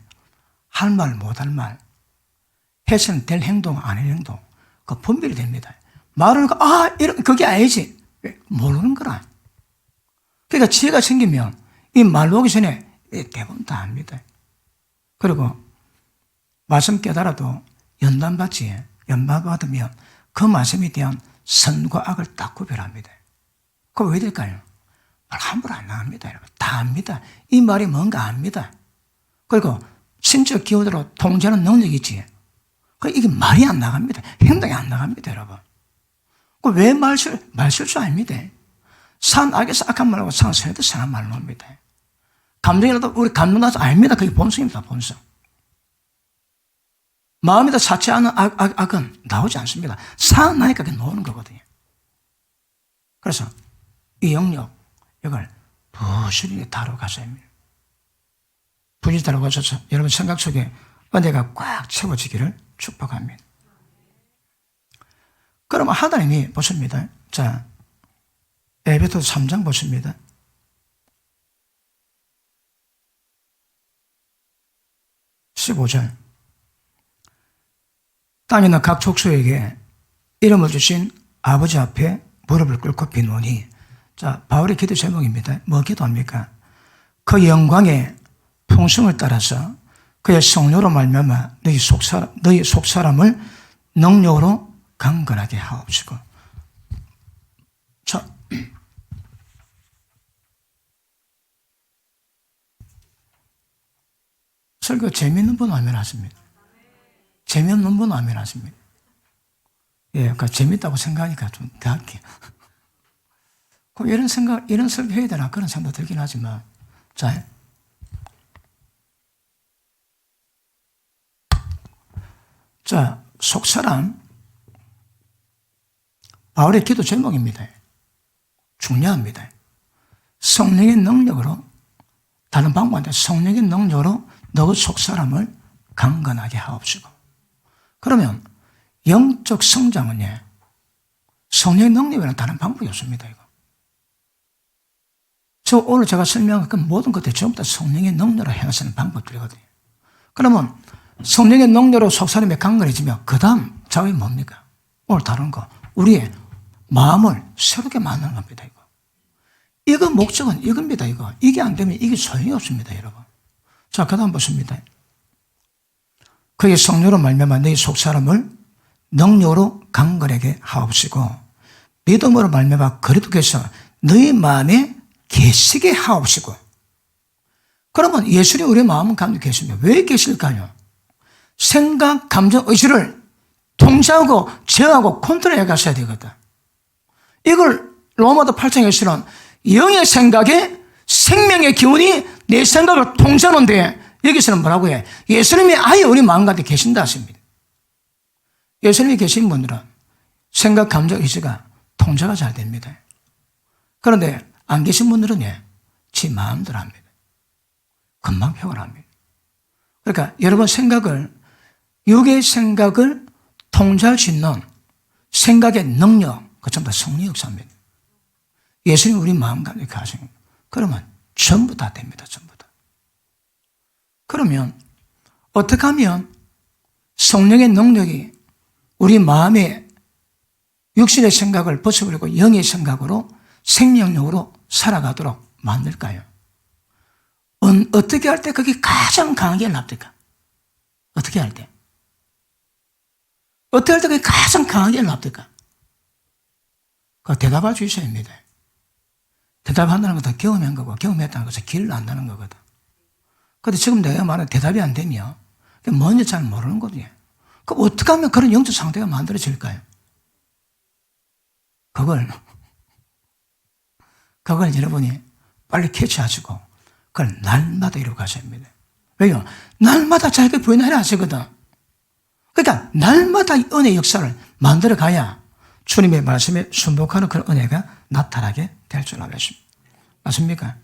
할 말, 못 할 말, 해서는 될 행동, 안 할 행동, 그 분별이 됩니다. 말을 하니까, 그게 아니지. 모르는 거라. 그러니까 지혜가 생기면 이 말로 오기 전에 대부분 다 압니다. 그리고 말씀 깨달아도 연단받지, 연단받으면 그 말씀에 대한 선과 악을 딱 구별합니다. 그거 왜 될까요? 말 함부로 안 나갑니다, 여러분. 다 압니다. 이 말이 뭔가 압니다. 그리고 신적 기호대로 통제하는 능력이 있지. 이게 말이 안 나갑니다. 행동이 안 나갑니다, 여러분. 왜 말실수 아닙니다. 산 악에서 악한 말하고 산 선에도 선한 말을 놉니다. 감정이라도 우리 감동 나서 압니다. 그게 본성입니다, 본성. 마음에다 사치하는 악은 나오지 않습니다. 사나니까 그게 나오는 거거든요. 그래서 이 영역, 이걸 부지런히 다뤄가셔야 합니다. 부지런히 다뤄가셔서 여러분 생각 속에 은혜가 꽉 채워지기를 축복합니다. 그러면 하나님이 보십니다. 자, 에베소서 3장 보십니다. 15절. 땅에 있는 각 족속에게 이름을 주신 아버지 앞에 무릎을 꿇고 비노니. 자, 바울의 기도 제목입니다. 뭐 기도합니까? 그 영광의 풍성을 따라서 그의 성령으로 말미암아 너희 속사람을 능력으로 강건하게 하옵시고. 자, 설교 재미있는 분 아멘 하십니다. 재미없는 분 아멘 하십니다. 예, 그러니까 재밌다고 생각하니까 좀 더 할게요. 그럼 이런 설교 해야 되나? 그런 생각 들긴 하지만. 자, 속사람. 바울의 기도 제목입니다. 중요합니다. 성령의 능력으로, 다른 방법인데 성령의 능력으로 너 속사람을 강건하게 하옵시고. 그러면 영적 성장은 성령의 능력이라는 다른 방법이 없습니다. 이거. 오늘 제가 설명한 그 모든 것들이 전부 다 성령의 능력으로 행하시는 방법들이거든요. 그러면 성령의 능력으로 속사람이 강건해지면 그 다음 작업이 뭡니까? 오늘 다룬 거. 우리의 마음을 새롭게 만드는 겁니다. 이거 목적은 이겁니다. 이게 안 되면 이게 소용이 없습니다. 여러분. 자, 그 다음 보십니다. 그의 성령으로 말미암아 너희 속사람을 능력으로 강건하게 하옵시고 믿음으로 말미암아 그리스도께서 너희 마음에 계시게 하옵시고. 그러면 예수님 우리 마음 가운데 계십니다. 왜 계실까요? 생각, 감정, 의지를 통제하고 제어하고 컨트롤해 가셔야 되거든. 이걸 로마서 8장에서는 영의 생각에 생명의 기운이 내 생각을 통제하는데 여기서는 뭐라고 해? 예수님이 아예 우리 마음 가운데 계신다 하십니다. 예수님이 계신 분들은 생각, 감정, 의지가 통제가 잘 됩니다. 그런데 안 계신 분들은 지 마음대로 합니다. 금방 표현을 합니다. 그러니까 여러분 생각을, 육의 생각을 통제할 수 있는 생각의 능력, 그 전부 다 성령 역사입니다. 예수님이 우리 마음 가운데 가신 거예요. 그러면 전부 다 됩니다. 전부 다. 그러면 어떻게 하면 성령의 능력이 우리 마음의 육신의 생각을 벗어버리고 영의 생각으로 생명력으로 살아가도록 만들까요? 어떻게 할 때 그게 가장 강하게 납니까? 어떻게 할 때? 어떻게 할 때 그게 가장 강하게 납니까? 그 대답할 수 있어야 합니다. 대답한다는 것도 경험한 거고 경험했다는 것은 길을 안다는 거거든. 그런데 지금 내가 말한 대답이 안 되면 뭔지 잘 모르는 거지. 그럼 어떻게 하면 그런 영적 상태가 만들어질까요? 그걸 여러분이 빨리 캐치하시고 그걸 날마다 이루어 가셔야 합니다. 왜요? 날마다 자기가 부인하려 하시거든. 그러니까 날마다 은혜의 역사를 만들어 가야 주님의 말씀에 순복하는 그런 은혜가 나타나게 될 줄 알았습니다. 맞습니까?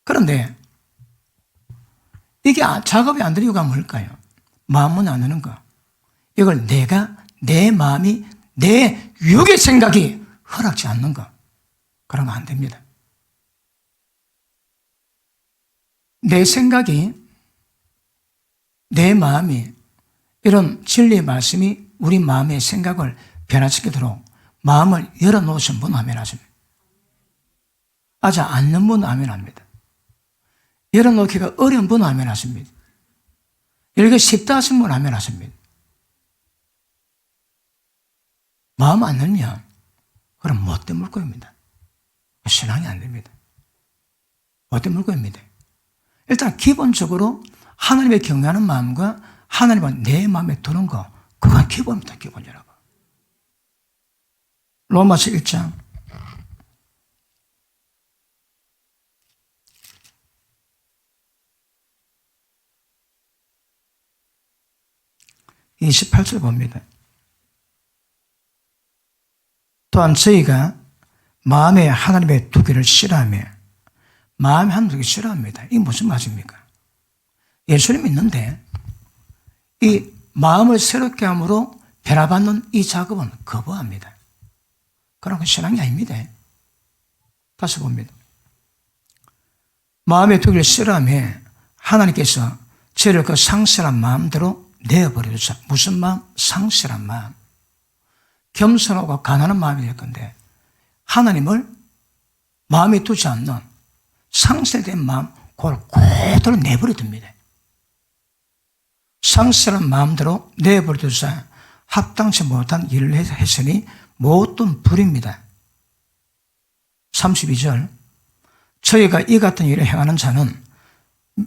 그런데 이게 작업이 안 되는 이유가 뭘까요? 마음은 안 하는 거. 이걸 내 마음이, 내 육의 생각이 허락지 않는 거. 그러면 안 됩니다. 내 생각이, 내 마음이 이런 진리의 말씀이 우리 마음의 생각을 변화시키도록 마음을 열어놓으신 분 아멘 하십니다. 하지 않는 분 아멘 합니다. 열어놓기가 어려운 분 아멘 하십니다. 열기가 쉽다 하신 분 아멘 하십니다. 마음 안 열면 그럼 못된 물고입니다. 신앙이 안 됩니다. 못된 물고입니다. 일단 기본적으로 하나님의 경외하는 마음과 하나님은 내 마음에 드는 거, 그건 기본입니다. 기본이라고. 로마서 1장 28절 봅니다. 또한 저희가 마음에 하나님의 두기를 싫어하며 마음에 하나님 두기 싫어합니다. 이게 무슨 말입니까? 예수님 믿는데 이 마음을 새롭게 함으로 변화받는 이 작업은 거부합니다. 그런 건 신앙이 아닙니다. 다시 봅니다. 마음의 두기를 싫어하며 하나님께서 저를 그 상실한 마음대로 내어버려 주셔. 무슨 마음? 상실한 마음. 겸손하고 가난한 마음이 될 건데 하나님을 마음에 두지 않는 상실된 마음, 그걸 그대로 내버려 둡니다. 상실한 마음대로 내버려 두사 합당치 못한 일을 했으니 모든 불입니다. 32절 저희가 이 같은 일을 행하는 자는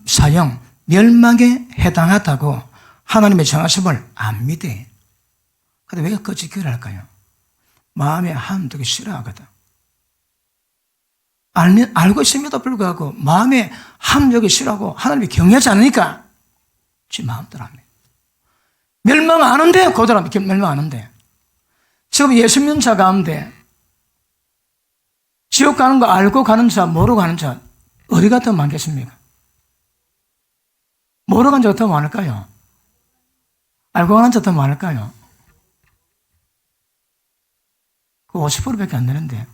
사형 멸망에 해당하다고 하나님의 정하심을 압니다. 근데 왜 거짓 교회를 할까요? 마음에 하나님 두기 싫어하거든. 알고 있음에도 불구하고 마음에 하나님 두기 싫어하고 하나님이 경외하지 않으니까 지 마음대로 합니다. 멸망 안 한대. 그대로 멸망 안 한대. 지금 예수 믿는 자 가운데 지옥 가는 거 알고 가는 자, 모르고 가는 자 어디가 더 많겠습니까? 모르고 가는 자가 더 많을까요? 알고 가는 자가 더 많을까요? 그 50%밖에 안 되는데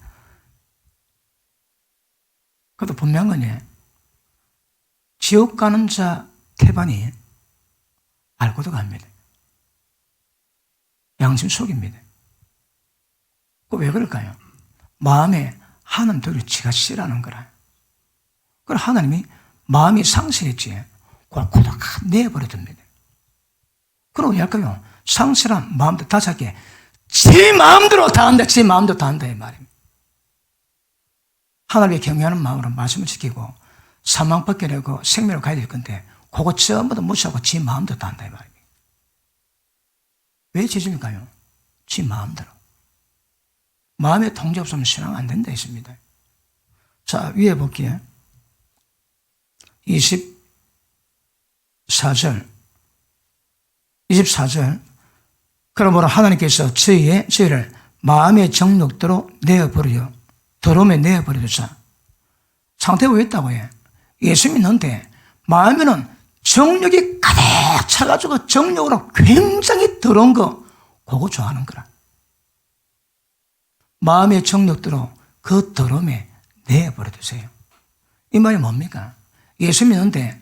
그것도 분명한 거니 지옥 가는 자 태반이 알고도 갑니다. 양심 속입니다. 왜 그럴까요? 마음에 하나님 두기를 지가 싫어하는 거라. 그럼 하나님이 마음이 상실했지. 그걸 고독 내버려둡니다. 그럼 왜 할까요? 상실한 마음도 다 자기 지 마음대로 다 한다. 지 마음대로 다 한다 이 말입니다. 하나님의 경외하는 마음으로 말씀을 지키고 사망 벗겨내고 생명을 가야 될 건데 그거 전부 다 무시하고 지 마음대로 다 한다 이 말입니다. 왜 지집니까요? 지 마음대로. 마음의 통제 없으면 신앙 안 된다 했습니다. 자, 위에 볼게요. 24절. 그러므로 하나님께서 저희를 마음의 정욕대로 내어버려 더러움에 내어버려 주사. 상태가 왜 있다고 해? 예수 믿는데 마음에는 정욕이 가득 차가지고 정욕으로 굉장히 더러운 거 그거 좋아하는 거라. 마음의 정욕대로 그 더러움에 내버려 두세요. 이 말이 뭡니까? 예수 믿는데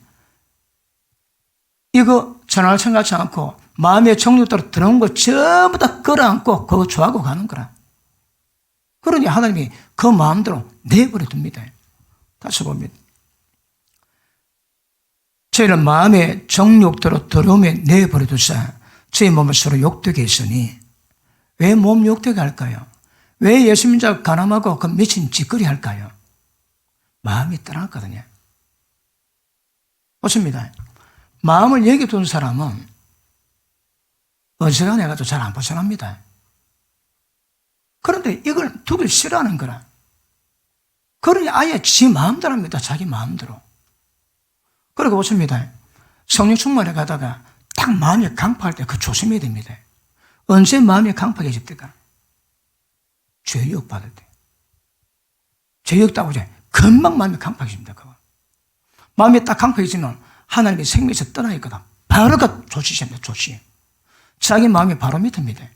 이거 전화를 생각하지 않고 마음의 정욕대로 더러운 거 전부 다 끌어안고 그거 좋아하고 가는 거라. 그러니 하나님이 그 마음대로 내버려 둡니다. 다시 봅니다. 저희는 마음의 정욕대로 더러움에 내버려 두사 저희 몸을 서로 욕되게 했으니 왜 몸 욕되게 할까요? 왜 예수 믿는 자가 가늠하고 그 미친 짓거리 할까요? 마음이 떠났거든요. 보십니다. 마음을 여기 둔 사람은 어지간해 가지고 잘 안 벗어납니다. 그런데 이걸 두길 싫어하는 거라. 그러니 아예 지 마음대로 합니다. 자기 마음대로. 그리고 보십니다. 성령 충만해 가다가 딱 마음이 강팍할 때 그 조심해야 됩니다. 언제 마음이 강팍해집니까? 죄욕 받을 때. 죄욕 따고 이제 금방 마음이 강팍해집니다. 그거. 마음이 딱 강팍해지면 하나님의 생명에서 떠나있거든. 바로 그 조치입니다. 조치. 자기 마음이 바로 밑입니다.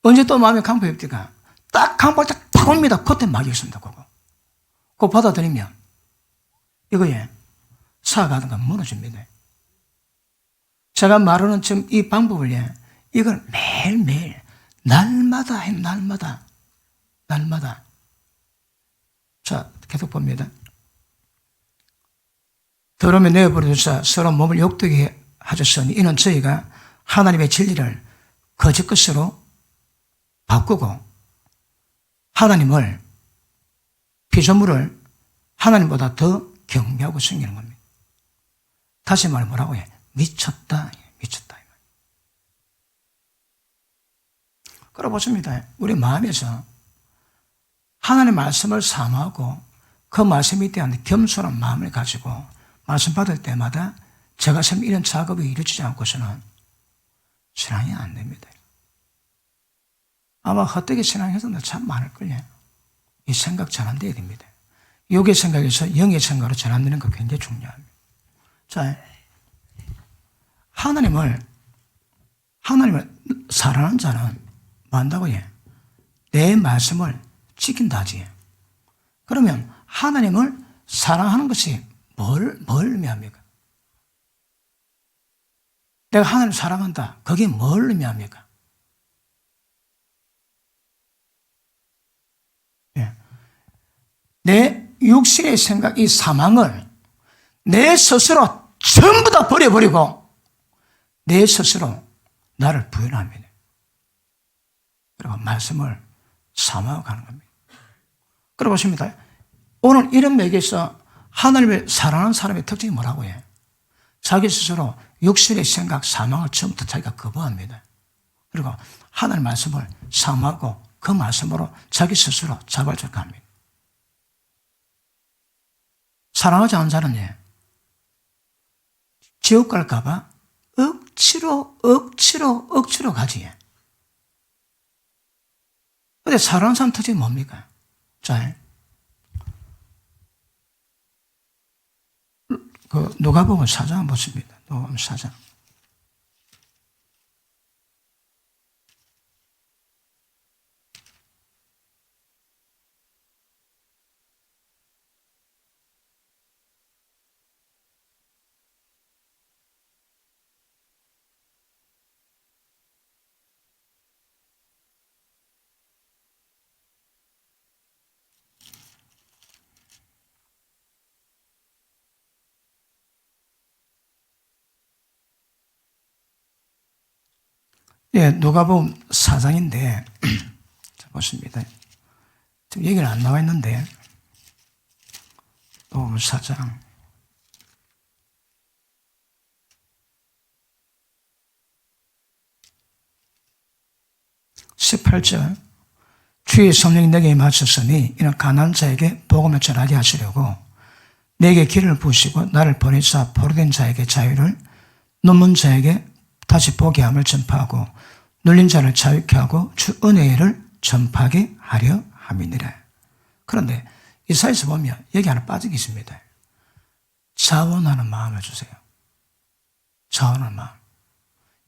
언제 또 마음이 강팍해집니까? 딱 강팍할 때 딱 옵니다. 그때 막이 있습니다. 그거. 그거 받아들이면 이거에 사과하는 건 무너집니다. 제가 말하는 지금 이 방법을 이걸 매일매일 날마다 해, 날마다. 자, 계속 봅니다. 더러움에 내어버려두사 서로 몸을 욕되게 하셨으니 이는 저희가 하나님의 진리를 거짓 것으로 바꾸고 하나님을 피조물을 하나님보다 더 경배하고 섬기는 겁니다. 다시 말해 뭐라고 해? 미쳤다. 끌어보십니다. 우리 마음에서 하나님의 말씀을 사모하고 그 말씀에 대한 겸손한 마음을 가지고 말씀 받을 때마다 제가 참 이런 작업이 이루어지지 않고서는 신앙이 안 됩니다. 아마 헛되게 신앙해서 참 많을걸요. 이 생각 전환돼야 됩니다. 육의 생각에서 영의 생각으로 전환되는 거 굉장히 중요합니다. 자, 하나님을 사랑하는 자는 뭐 한다고요? 내 말씀을 지킨다지. 그러면 하나님을 사랑하는 것이 뭘 의미합니까? 내가 하나님을 사랑한다. 그게 뭘 의미합니까? 예. 내 육신의 생각, 이 사망을 내 스스로 전부 다 버려버리고 내 스스로 나를 부인합니다. 그리고 말씀을 사모하고 가는 겁니다. 그러고 보십니다. 오늘 이런 맥에서 하나님을 사랑하는 사람의 특징이 뭐라고 해요? 자기 스스로 육신의 생각, 사망을 처음부터 자기가 거부합니다. 그리고 하나님 말씀을 사모하고 그 말씀으로 자기 스스로 자발적으로 합니다. 사랑하지 않는 자는 지옥 갈까봐 억지로 가지. 근데 사랑하는 사람 특징이 뭡니까? 자, 누가복음 4장 보십니다. 누가복음 4장. 누가복음 4장인데 자, 보십니다. 지금 얘기는 안 나와 있는데 누가복음 4장 18절 주의 성령이 내게 임하셨으니 이는 가난한 자에게 복음을 전하게 하시려고 내게 기름을 부으시고 나를 보내사 포로된 자에게 자유를, 눈먼 자에게 다시 보게 함을 전파하고 눌린 자를 자유케 하고 주 은혜를 전파하게 하려 함이니라. 그런데 이사야서 보면 여기 하나 빠진 게 있습니다. 자원하는 마음을 주세요. 자원하는 마음.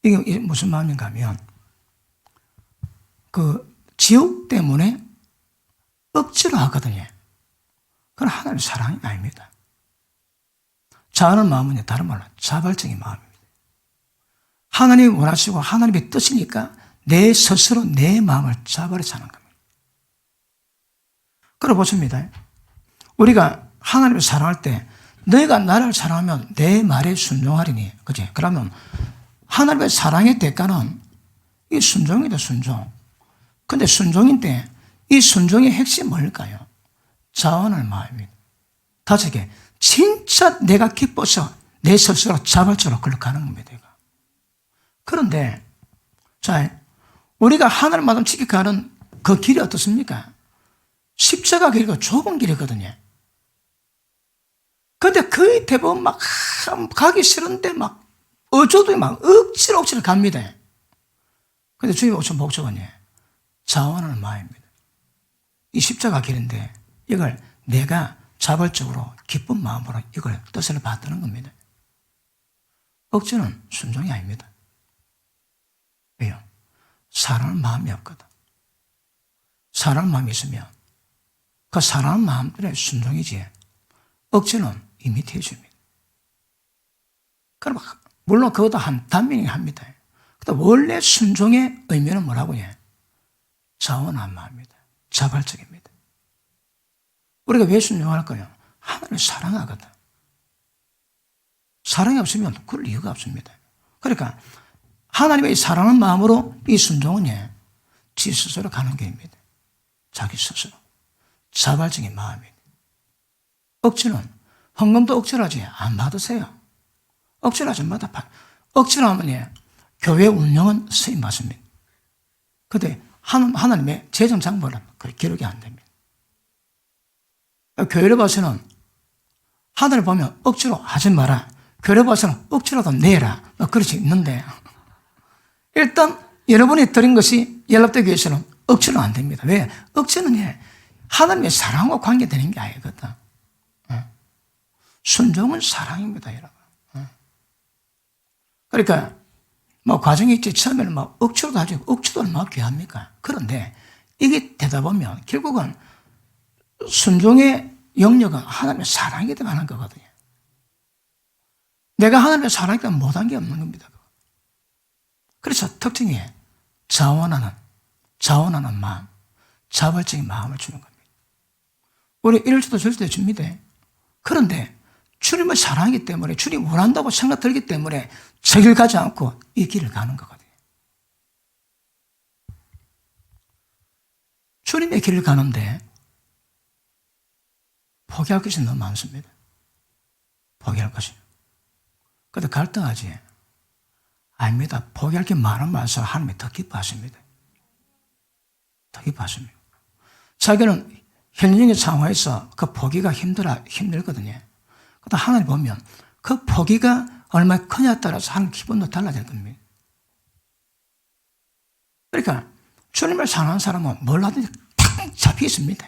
이게 무슨 마음인가 하면 지옥 때문에 억지로 하거든요. 그건 하나님의 사랑이 아닙니다. 자원하는 마음은 다른 말로 자발적인 마음입니다. 하나님이 원하시고 하나님의 뜻이니까 내 스스로 내 마음을 자발해 사는 겁니다. 그러고 보십니다. 우리가 하나님을 사랑할 때 너희가 나를 사랑하면 내 말에 순종하리니, 그치? 그러면 하나님의 사랑의 대가는 이 순종이다, 순종. 근데 순종인데 이 순종의 핵심이 뭘까요? 자원할 마음입니다. 다시게 진짜 내가 기뻐서 내 스스로 자발적으로 그걸 가는 겁니다. 그런데 자, 우리가 하나님 말씀 지켜가는 그 길이 어떻습니까? 십자가 길이가 좁은 길이거든요. 근데 거의 대부분 막 가기 싫은데 막 어쩌도 막 억지로 갑니다. 근데 주님 오신 목적은요, 자원하는 마음입니다. 이 십자가 길인데 이걸 내가 자발적으로 기쁜 마음으로 이걸 뜻을 받드는 겁니다. 억지는 순종이 아닙니다. 왜요? 사랑하는 마음이 없거든. 사랑하는 마음이 있으면 그 사랑하는 마음들의 순종이지 억지는 이미테이션입니다. 그럼 물론 그것도 한 단면이 합니다. 근데 원래 순종의 의미는 뭐라고 해? 자원한 마음입니다. 자발적입니다. 우리가 왜 순종할 거예요? 하나님을 사랑하거든. 사랑이 없으면 그럴 이유가 없습니다. 그러니까 하나님의 사랑하는 마음으로 이 순종은 지 스스로 가는 길입니다. 자기 스스로. 자발적인 마음입니다. 억지는, 헌금도 억지로 하지 안 받으세요. 억지로 하지 안 받아. 억지로 하면 교회 운영은 쓰임 맞습니다. 근데 하나님의 재정 장부는 그 기록이 안 됩니다. 교회를 봐서는 하늘을 보면 억지로 하지 마라. 교회를 봐서는 억지로도 내라. 그렇지 있는데 일단 여러분이 드린 것이 연락되기 위해서는 억지로 안 됩니다. 왜? 억지는 하나님의 사랑과 관계되는 게 아니거든. 순종은 사랑입니다, 여러분. 그러니까 뭐 과정이 있지. 처음에는 막 억지로도 하죠. 억지도 얼마나 귀합니까? 그런데 이게 되다 보면 결국은 순종의 영역은 하나님의 사랑이 되는 거거든요. 내가 하나님의 사랑이 되면 못한 게 없는 겁니다. 그래서 특징이 자원하는 마음, 자발적인 마음을 주는 겁니다. 우리 이럴 수도 저럴 수도 줍니다. 그런데 주님을 사랑하기 때문에 주님 원한다고 생각 들기 때문에 저 길 가지 않고 이 길을 가는 거거든요. 주님의 길을 가는데 포기할 것이 너무 많습니다. 포기할 것이. 그런데 갈등하지. 아닙니다. 포기할 게 많을수록 하나님이 더 기뻐하십니다. 더 기뻐하십니다. 자기는 현실적인 상황에서 그 포기가 힘들거든요. 그런데 하나님 보면 그 포기가 얼마나 크냐에 따라서 하나님 기분도 달라질 겁니다. 그러니까 주님을 사랑하는 사람은 뭘 하든지 탁 잡혀 있습니다.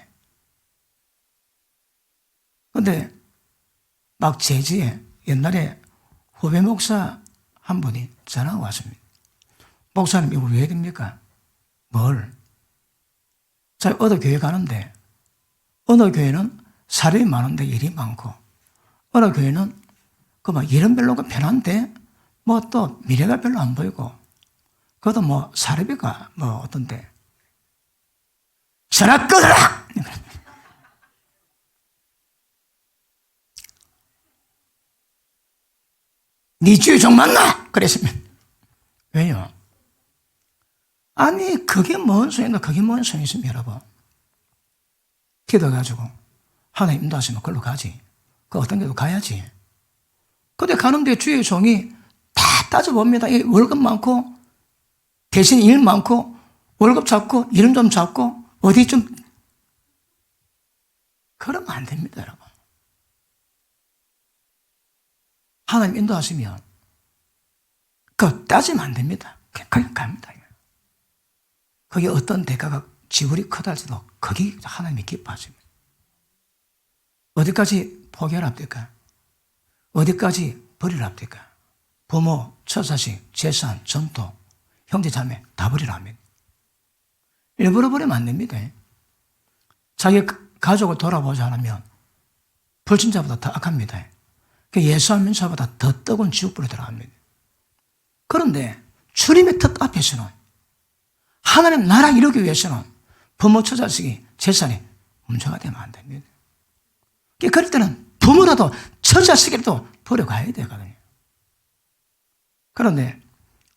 그런데 막 제지에 옛날에 후배 목사 한 분이 전화가 왔습니다. 목사님 이거 왜 됩니까? 뭘? 자, 어느 교회 가는데 어느 교회는 사람이 많은데 일이 많고 어느 교회는 그 막 일은 별로 편한데 뭐 또 미래가 별로 안 보이고 그것도 뭐 사례비가 뭐 어떤데 전화 끊어라! 네 주의 종 맞나? 그랬으면 왜요? 아니 그게 뭔 소용이나 그게 뭔 소용이 있으면 여러분 기도해가지고 하나님 인도하시면 그걸로 가지. 그 어떤 데도 가야지. 근데 가는데 주의 종이 다 따져봅니다. 월급 많고 대신 일 많고 월급 잡고 이름 좀 잡고 어디 좀 그러면 안 됩니다, 여러분. 하나님 인도하시면 그거 따지면 안 됩니다. 그냥 갑니다. 그게 어떤 대가가 지불이 크다 할지도 거기 하나님이 기뻐하십니다. 어디까지 포기를 합니까? 어디까지 버리라 합니까? 부모, 처자식, 재산, 전토, 형제, 자매 다 버리라 합니다. 일부러 버리면 안 됩니다. 자기 가족을 돌아보지 않으면 불신자보다 더 악합니다. 예수 안 믿는 자보다 더 뜨거운 지옥불에 들어갑니다. 그런데 주님의 뜻 앞에서는 하나님 나라 이루기 위해서는 부모, 처자식이 재산이 문제가 되면 안 됩니다. 그럴 때는 부모라도 처자식이라도 버려가야 되거든요. 그런데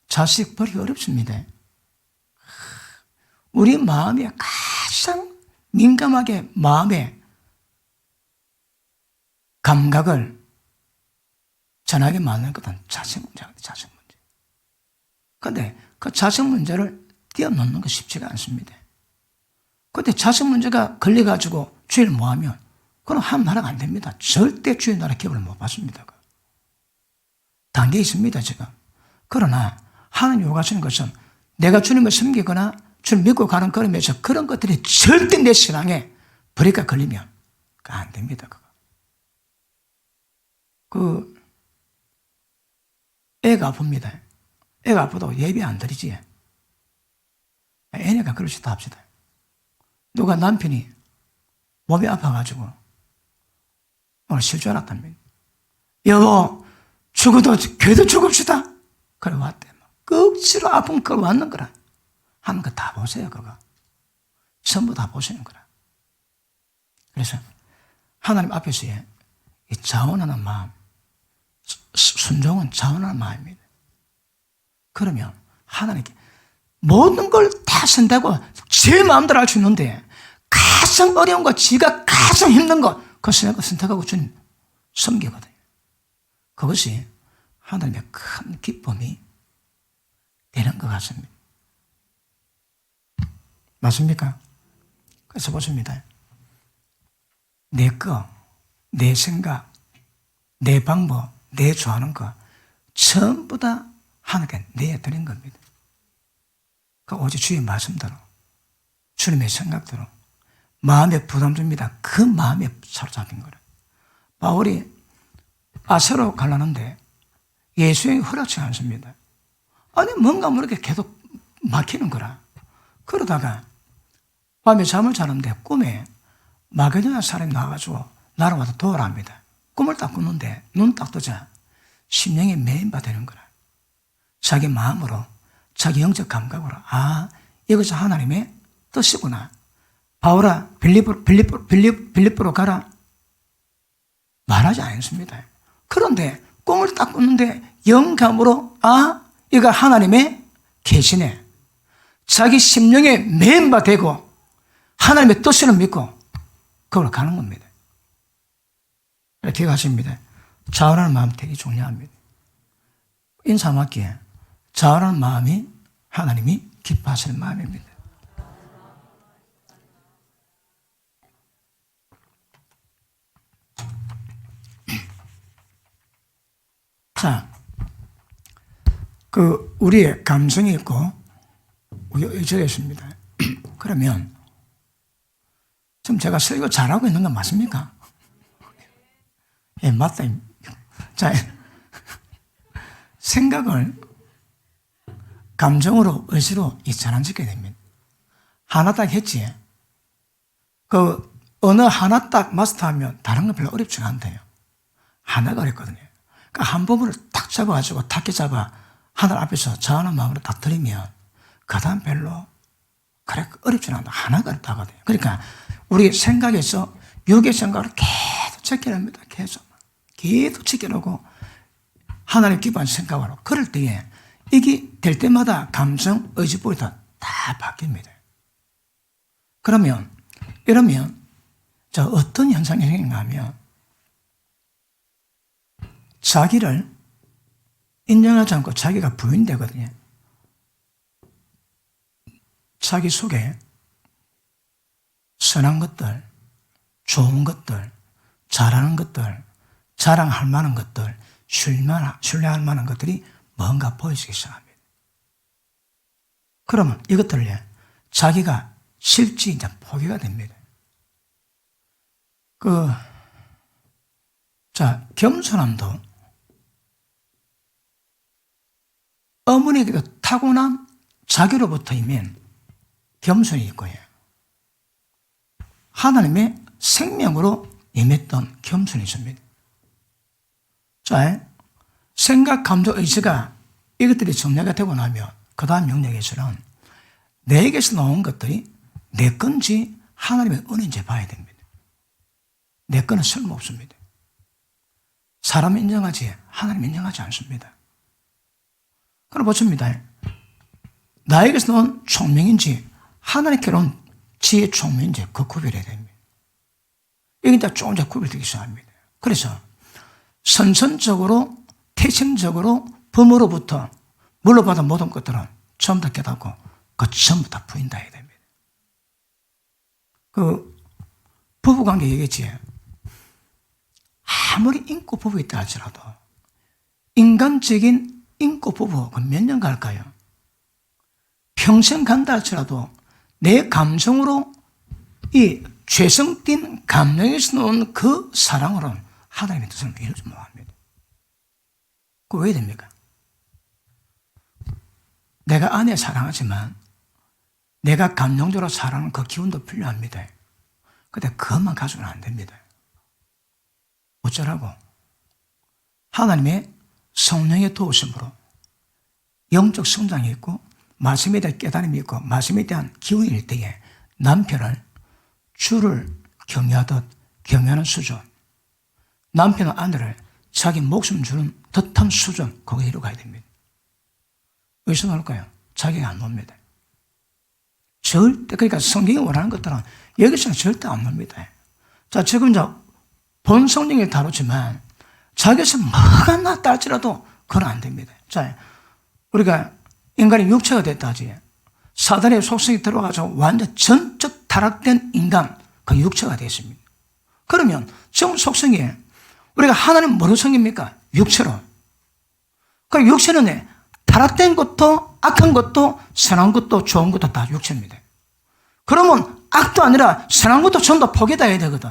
자식 버리기 어렵습니다. 우리 마음에 가장 민감하게 마음의 감각을 전하게 만드는 것은 자식 문제거든요. 자식 문제. 그런데 그 자식 문제를 뛰어넘는 거 쉽지가 않습니다. 그런데 자식 문제가 걸려가지고 주의를 모하면 그건 한 나라가 안 됩니다. 절대 주의 나라 기업을 못 받습니다. 단계 있습니다, 지금. 그러나 하나님 요구하시는 것은 내가 주님을 섬기거나 주님 믿고 가는 걸음에서 그런 것들이 절대 내 신앙에 불이가 걸리면 그거 안 됩니다. 애가 아픕니다. 애가 아프다고 예배 안 드리지. 애네가 그러시다 합시다. 누가 남편이 몸이 아파가지고 오늘 실주 알았답니다. 여보, 죽어도 교회도 죽읍시다. 그래 왔대. 억지로 아픈 걸 왔는 거라. 하는 거 다 보세요, 그거. 전부 다 보시는 거라. 그래서 하나님 앞에서의 이 자원하는 마음, 순종은 자원하는 마음입니다. 그러면 하나님께 모든 걸 다 쓴다고 제 마음대로 할 수 있는데 가장 어려운 거, 지가 가장 힘든 거, 그것을 선택하고 주님 섬기거든요. 그것이 하나님의 큰 기쁨이 되는 것 같습니다. 맞습니까? 그래서 보십니다. 내 거, 내 생각, 내 방법, 내 좋아하는 거 전부 다 하나님께 내드린 겁니다. 그 오직 주의 말씀대로, 주님의 생각대로, 마음에 부담 줍니다. 그 마음에 사로잡힌 거라. 바울이 아세로 가려는데 예수님이 허락지 않습니다. 아니 뭔가 모르게 계속 막히는 거라. 그러다가 밤에 잠을 자는데 꿈에 마게도냐 사람이 나와가지고 나를 와서 도와라 합니다. 꿈을 딱 꾸는데 눈 딱 뜨자 심령이 메인바 되는 거라. 자기 마음으로 자기 영적 감각으로 이것이 하나님의 뜻이구나. 바울아 빌립보로 가라 말하지 않습니다. 그런데 꿈을 딱 꿨는데 영감으로 이거 하나님의 계시네. 자기 심령에 메인바 되고 하나님의 뜻을 믿고 그걸로 가는 겁니다. 이렇게 가십니다. 자원하는 마음 되게 중요합니다. 인사 맞기에 자원하는 마음이 하나님이 기뻐하시는 마음입니다. 자, 우리의 감성이 있고 의지가 있습니다. 그러면 지금 제가 설교 잘하고 있는 건 맞습니까? 예, 맞다. 자, 생각을 감정으로, 의지로 전환시켜야 됩니다. 하나 딱 했지. 어느 하나 딱 마스터하면 다른 건 별로 어렵지가 않대요. 하나가 어렵거든요. 그러니까 한 부분을 딱 잡아가지고 탁게 잡아 하늘 앞에서 자원한 마음으로 딱 들이면 그 다음 별로 그래 어렵지는 않아. 하나가 어렵다거든요. 그러니까 우리 생각에서 육의 생각을 계속 제껴냅니다. 계속 제껴놓고 하나님 기뻐하는 생각으로 그럴 때에 이게 될 때마다 감성, 의지, 뿌리 다 바뀝니다. 이러면 어떤 현상이 생긴가 하면 자기를 인정하지 않고 자기가 부인되거든요. 자기 속에 선한 것들, 좋은 것들, 잘하는 것들, 자랑할 만한 것들, 신뢰할 만한 것들이 뭔가 보이기 시작합니다. 그러면 이것들을 자기가 실지 이제 포기가 됩니다. 겸손함도 어머니에게도 타고난 자기로부터이면 겸손이 있고요. 하나님의 생명으로 임했던 겸손이 있습니다. 자, 생각, 감정, 의지가 이것들이 정리가 되고 나면 그 다음 영역에서는 내게서 나온 것들이 내 건지 하나님의 은혜인지 봐야 됩니다. 내 거는 쓸모없습니다. 사람 인정하지 하나님 인정하지 않습니다. 그럼 보십니다. 나에게서 나온 총명인지 하나님께 온 지혜의 총명인지 그 구별해야 됩니다. 이게 이제 조금 구별되기 시작합니다. 그래서 선선적으로 태생적으로 부모로부터 물러받은 모든 것들은 전부 다 깨닫고 그 전부 다 부인다 해야 됩니다. 부부관계 얘기했지. 아무리 인고 부부 있다 할지라도 인간적인 인고 부부 몇 년 갈까요? 평생 간다 할지라도 내 감성으로 이 죄성띤 감정에서 나온 그 사랑으로는 하나님의 뜻을 이루지 못합니다. 그거 왜 됩니까? 내가 아내 사랑하지만 내가 감정적으로 사랑하는 그 기운도 필요합니다. 근데 그것만 가지고는 안 됩니다. 어쩌라고? 하나님의 성령의 도우심으로 영적 성장이 있고 말씀에 대한 깨달음이 있고 말씀에 대한 기운일 때에 남편을 주를 경외하듯 경외하는 수준, 남편은 아내를 자기 목숨 주는 듯한 수준, 거기에 이루어가야 됩니다. 어디서 나올까요? 자기가 안 놉니다. 절대, 그러니까 성경이 원하는 것들은 여기서는 절대 안 놉니다. 자, 지금 이제 본 성경을 다루지만 자기에서 뭐가 낫다 할지라도 그건 안 됩니다. 자, 우리가 인간이 육체가 됐다 하지. 사단의 속성이 들어가서 완전 전적 타락된 인간, 그 육체가 됐습니다. 그러면 지금 속성이 우리가 하나님 뭐로 생깁니까? 육체로. 그 육체는 타락된 것도 악한 것도 선한 것도 좋은 것도 다 육체입니다. 그러면 악도 아니라 선한 것도 전부 다 포기다 해야 되거든.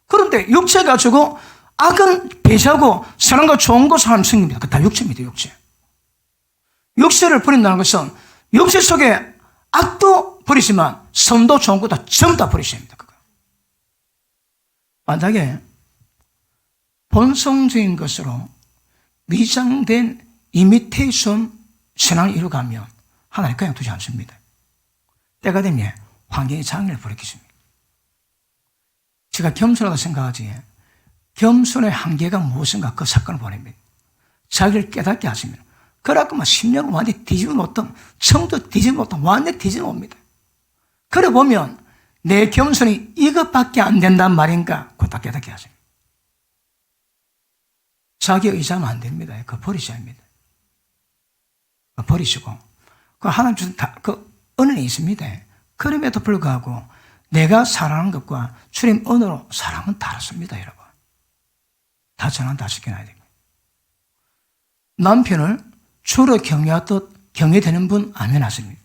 그런데 육체 가지고 악은 배제하고 선한 거 좋은 것을 하면 생깁니다. 그 다 육체입니다. 육체를 버린다는 것은 육체 속에 악도 버리지만 선도 좋은 것도 전부 다 버리셔야 합니다. 그거. 만약에 본성적인 것으로 위장된 이미테이션 신앙을 이루가면 하나님 그냥 두지 않습니다. 때가 되면 환경의 장애를 벌이겠습니다. 제가 겸손하다 생각하지 겸손의 한계가 무엇인가 그 사건을 보냅니다. 자기를 깨닫게 하시면 그래갖고 막 10년을 완전히 뒤집어 놓던 처음부터 뒤집어 놓던 완전히 뒤집어 놉니다. 그래 보면 내 겸손이 이것밖에 안 된단 말인가 그거 깨닫게 하십니다. 자기 의지하면 안 됩니다. 그거 버리셔야 합니다. 그거 버리시고 그 하나님 주신 그 은혜는 있습니다. 그럼에도 불구하고 내가 사랑하는 것과 주님 은혜로 사랑은 다릅니다. 여러분. 다 전환 다 시켜놔야 됩니다. 남편을 주로 경외하듯 경외되는 분 아멘 하십니다.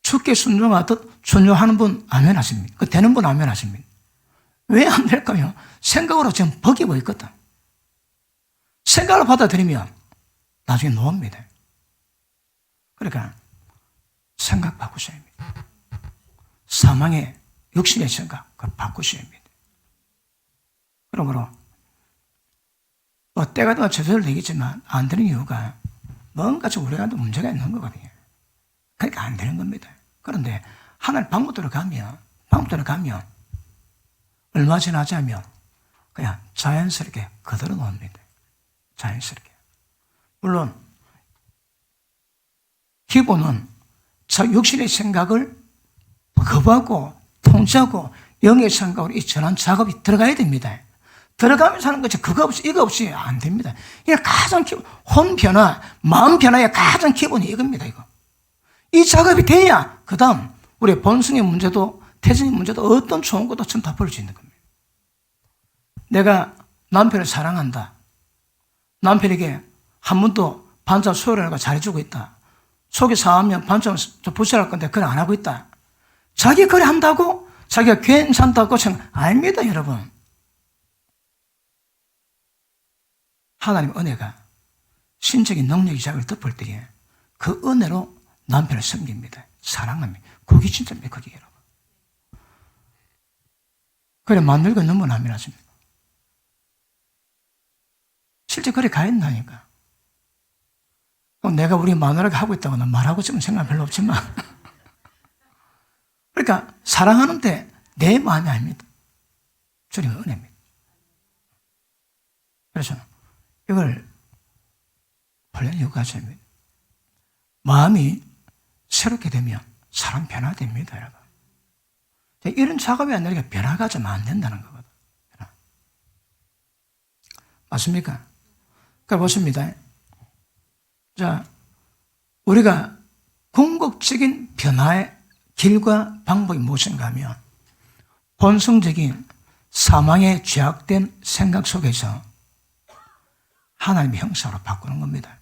주께 순종하듯 순종하는 분 아멘 하십니다. 그 되는 분 아멘 하십니다. 왜 안 될까요? 생각으로 지금 버기고 있거든. 생각을 받아들이면 나중에 놓습니다. 그러니까 생각 바꾸셔야 합니다. 사망의 육신의 생각 그걸 바꾸셔야 합니다. 그러므로 때가 되면 저절로 되겠지만 안 되는 이유가 뭔가 좀 우리가 문제가 있는 거거든요. 그러니까 안 되는 겁니다. 그런데 하나님 방법대로 가면 얼마 지나지 않으면 그냥 자연스럽게 그대로 놓습니다. 자연스럽게. 물론 기본은 육신의 생각을 거부하고 통제하고 영의 생각으로 이 전환 작업이 들어가야 됩니다. 들어가면서 하는 거지 그거 없이 이거 없이 안 됩니다. 이게 가장 혼 변화, 마음 변화의 가장 기본이 이겁니다. 이 작업이 돼야 그 다음 우리의 본성의 문제도 태생의 문제도 어떤 좋은 것도 전 다 버릴 수 있는 겁니다. 내가 남편을 사랑한다. 남편에게 한 번도 반찬 소요를 잘해주고 있다. 속이 상하면 반찬을 부셔할 건데 그걸 안 하고 있다. 자기 그래 한다고 자기가 괜찮다고 생각 아닙니다, 여러분. 하나님 은혜가 신적인 능력이 자기를 덮을 때에 그 은혜로 남편을 섬깁니다. 사랑합니다. 그게 진짜입니다. 그게 여러분. 그래 만들고 너무 남이라십니다. 실제 그래 가했나니까. 내가 우리 마누라가 하고 있다고는 말하고 싶은 생각 별로 없지만 그러니까 사랑하는데 내 마음이 아닙니다. 주님의 은혜입니다. 그래서 이걸 훈련 요구하십니다. 마음이 새롭게 되면 사람 변화됩니다, 여러분. 이런 작업이 안 되니까 변화가 좀 안 된다는 거거든. 맞습니까? 그러니까 보십니다. 자, 우리가 궁극적인 변화의 길과 방법이 무엇인가 하면 본성적인 사망에 죄악된 생각 속에서 하나님의 형상으로 바꾸는 겁니다.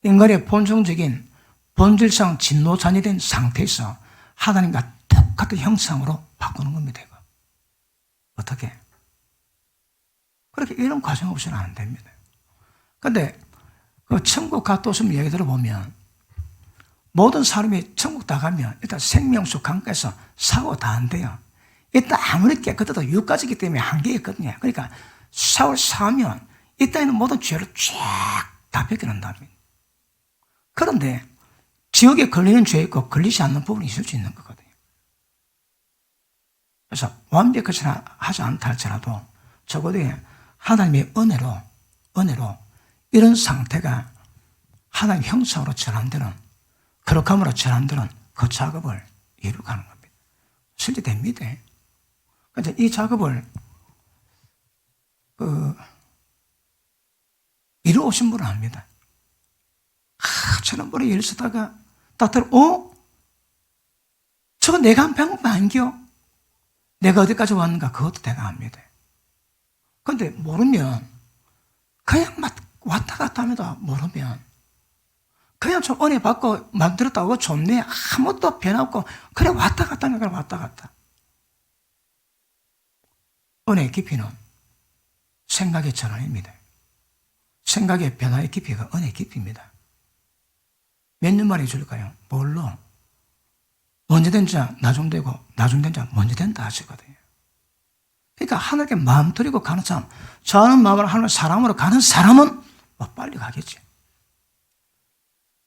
인간의 본성적인 본질상 진노자녀 된 상태에서 하나님과 똑같은 형상으로 바꾸는 겁니다. 이거. 어떻게? 그렇게 이런 과정 없이는 안 됩니다. 그런데 그 천국 갔다 오시면 얘기 들어보면 모든 사람이 천국 다 가면 일단 생명수 강가에서 사고 다 안 돼요. 일단 아무리 깨끗해도 육가지기 때문에 한계가 있거든요. 그러니까 샤워를 사면 이 땅에는 모든 죄를 쫙 다 벗겨낸답니다. 그런데 지옥에 걸리는 죄 있고 걸리지 않는 부분이 있을 수 있는 거거든요. 그래서 완벽하지 하지 않다 할지라도 적어도 하나님의 은혜로 이런 상태가 하나님의 형상으로 전환되는 거룩함으로 전환되는 그 작업을 이루어가는 겁니다. 실제 됩니다. 그래서 이 작업을 이루어오신 분은 압니다. 저는 머리 예를 쓰다가 딱 들어, 저거 내가 한 방법 아닌겨? 내가 어디까지 왔는가? 그것도 내가 압니다. 그런데 모르면, 그냥 막 왔다 갔다 합니다. 모르면. 그냥 좀 은혜 받고 만들었다고 좋네. 아무것도 변하고 그래 왔다 갔다 하니까 왔다 갔다. 은혜의 깊이는 생각의 전환입니다. 생각의 변화의 깊이가 은혜의 깊이입니다. 몇 년 만에 줄까요? 뭘로? 먼저 된 자 나중되고 나중된 자 먼저 된다 하시거든요. 그러니까 하늘께 마음 들이고 가는 사람, 저하는 마음으로 하늘 사람으로 가는 사람은 뭐 빨리 가겠지.